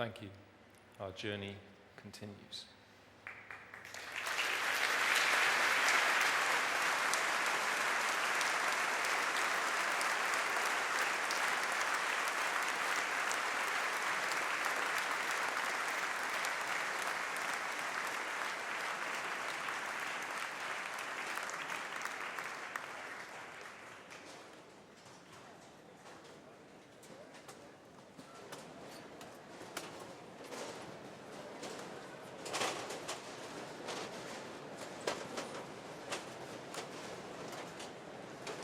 Thank you. Our journey continues.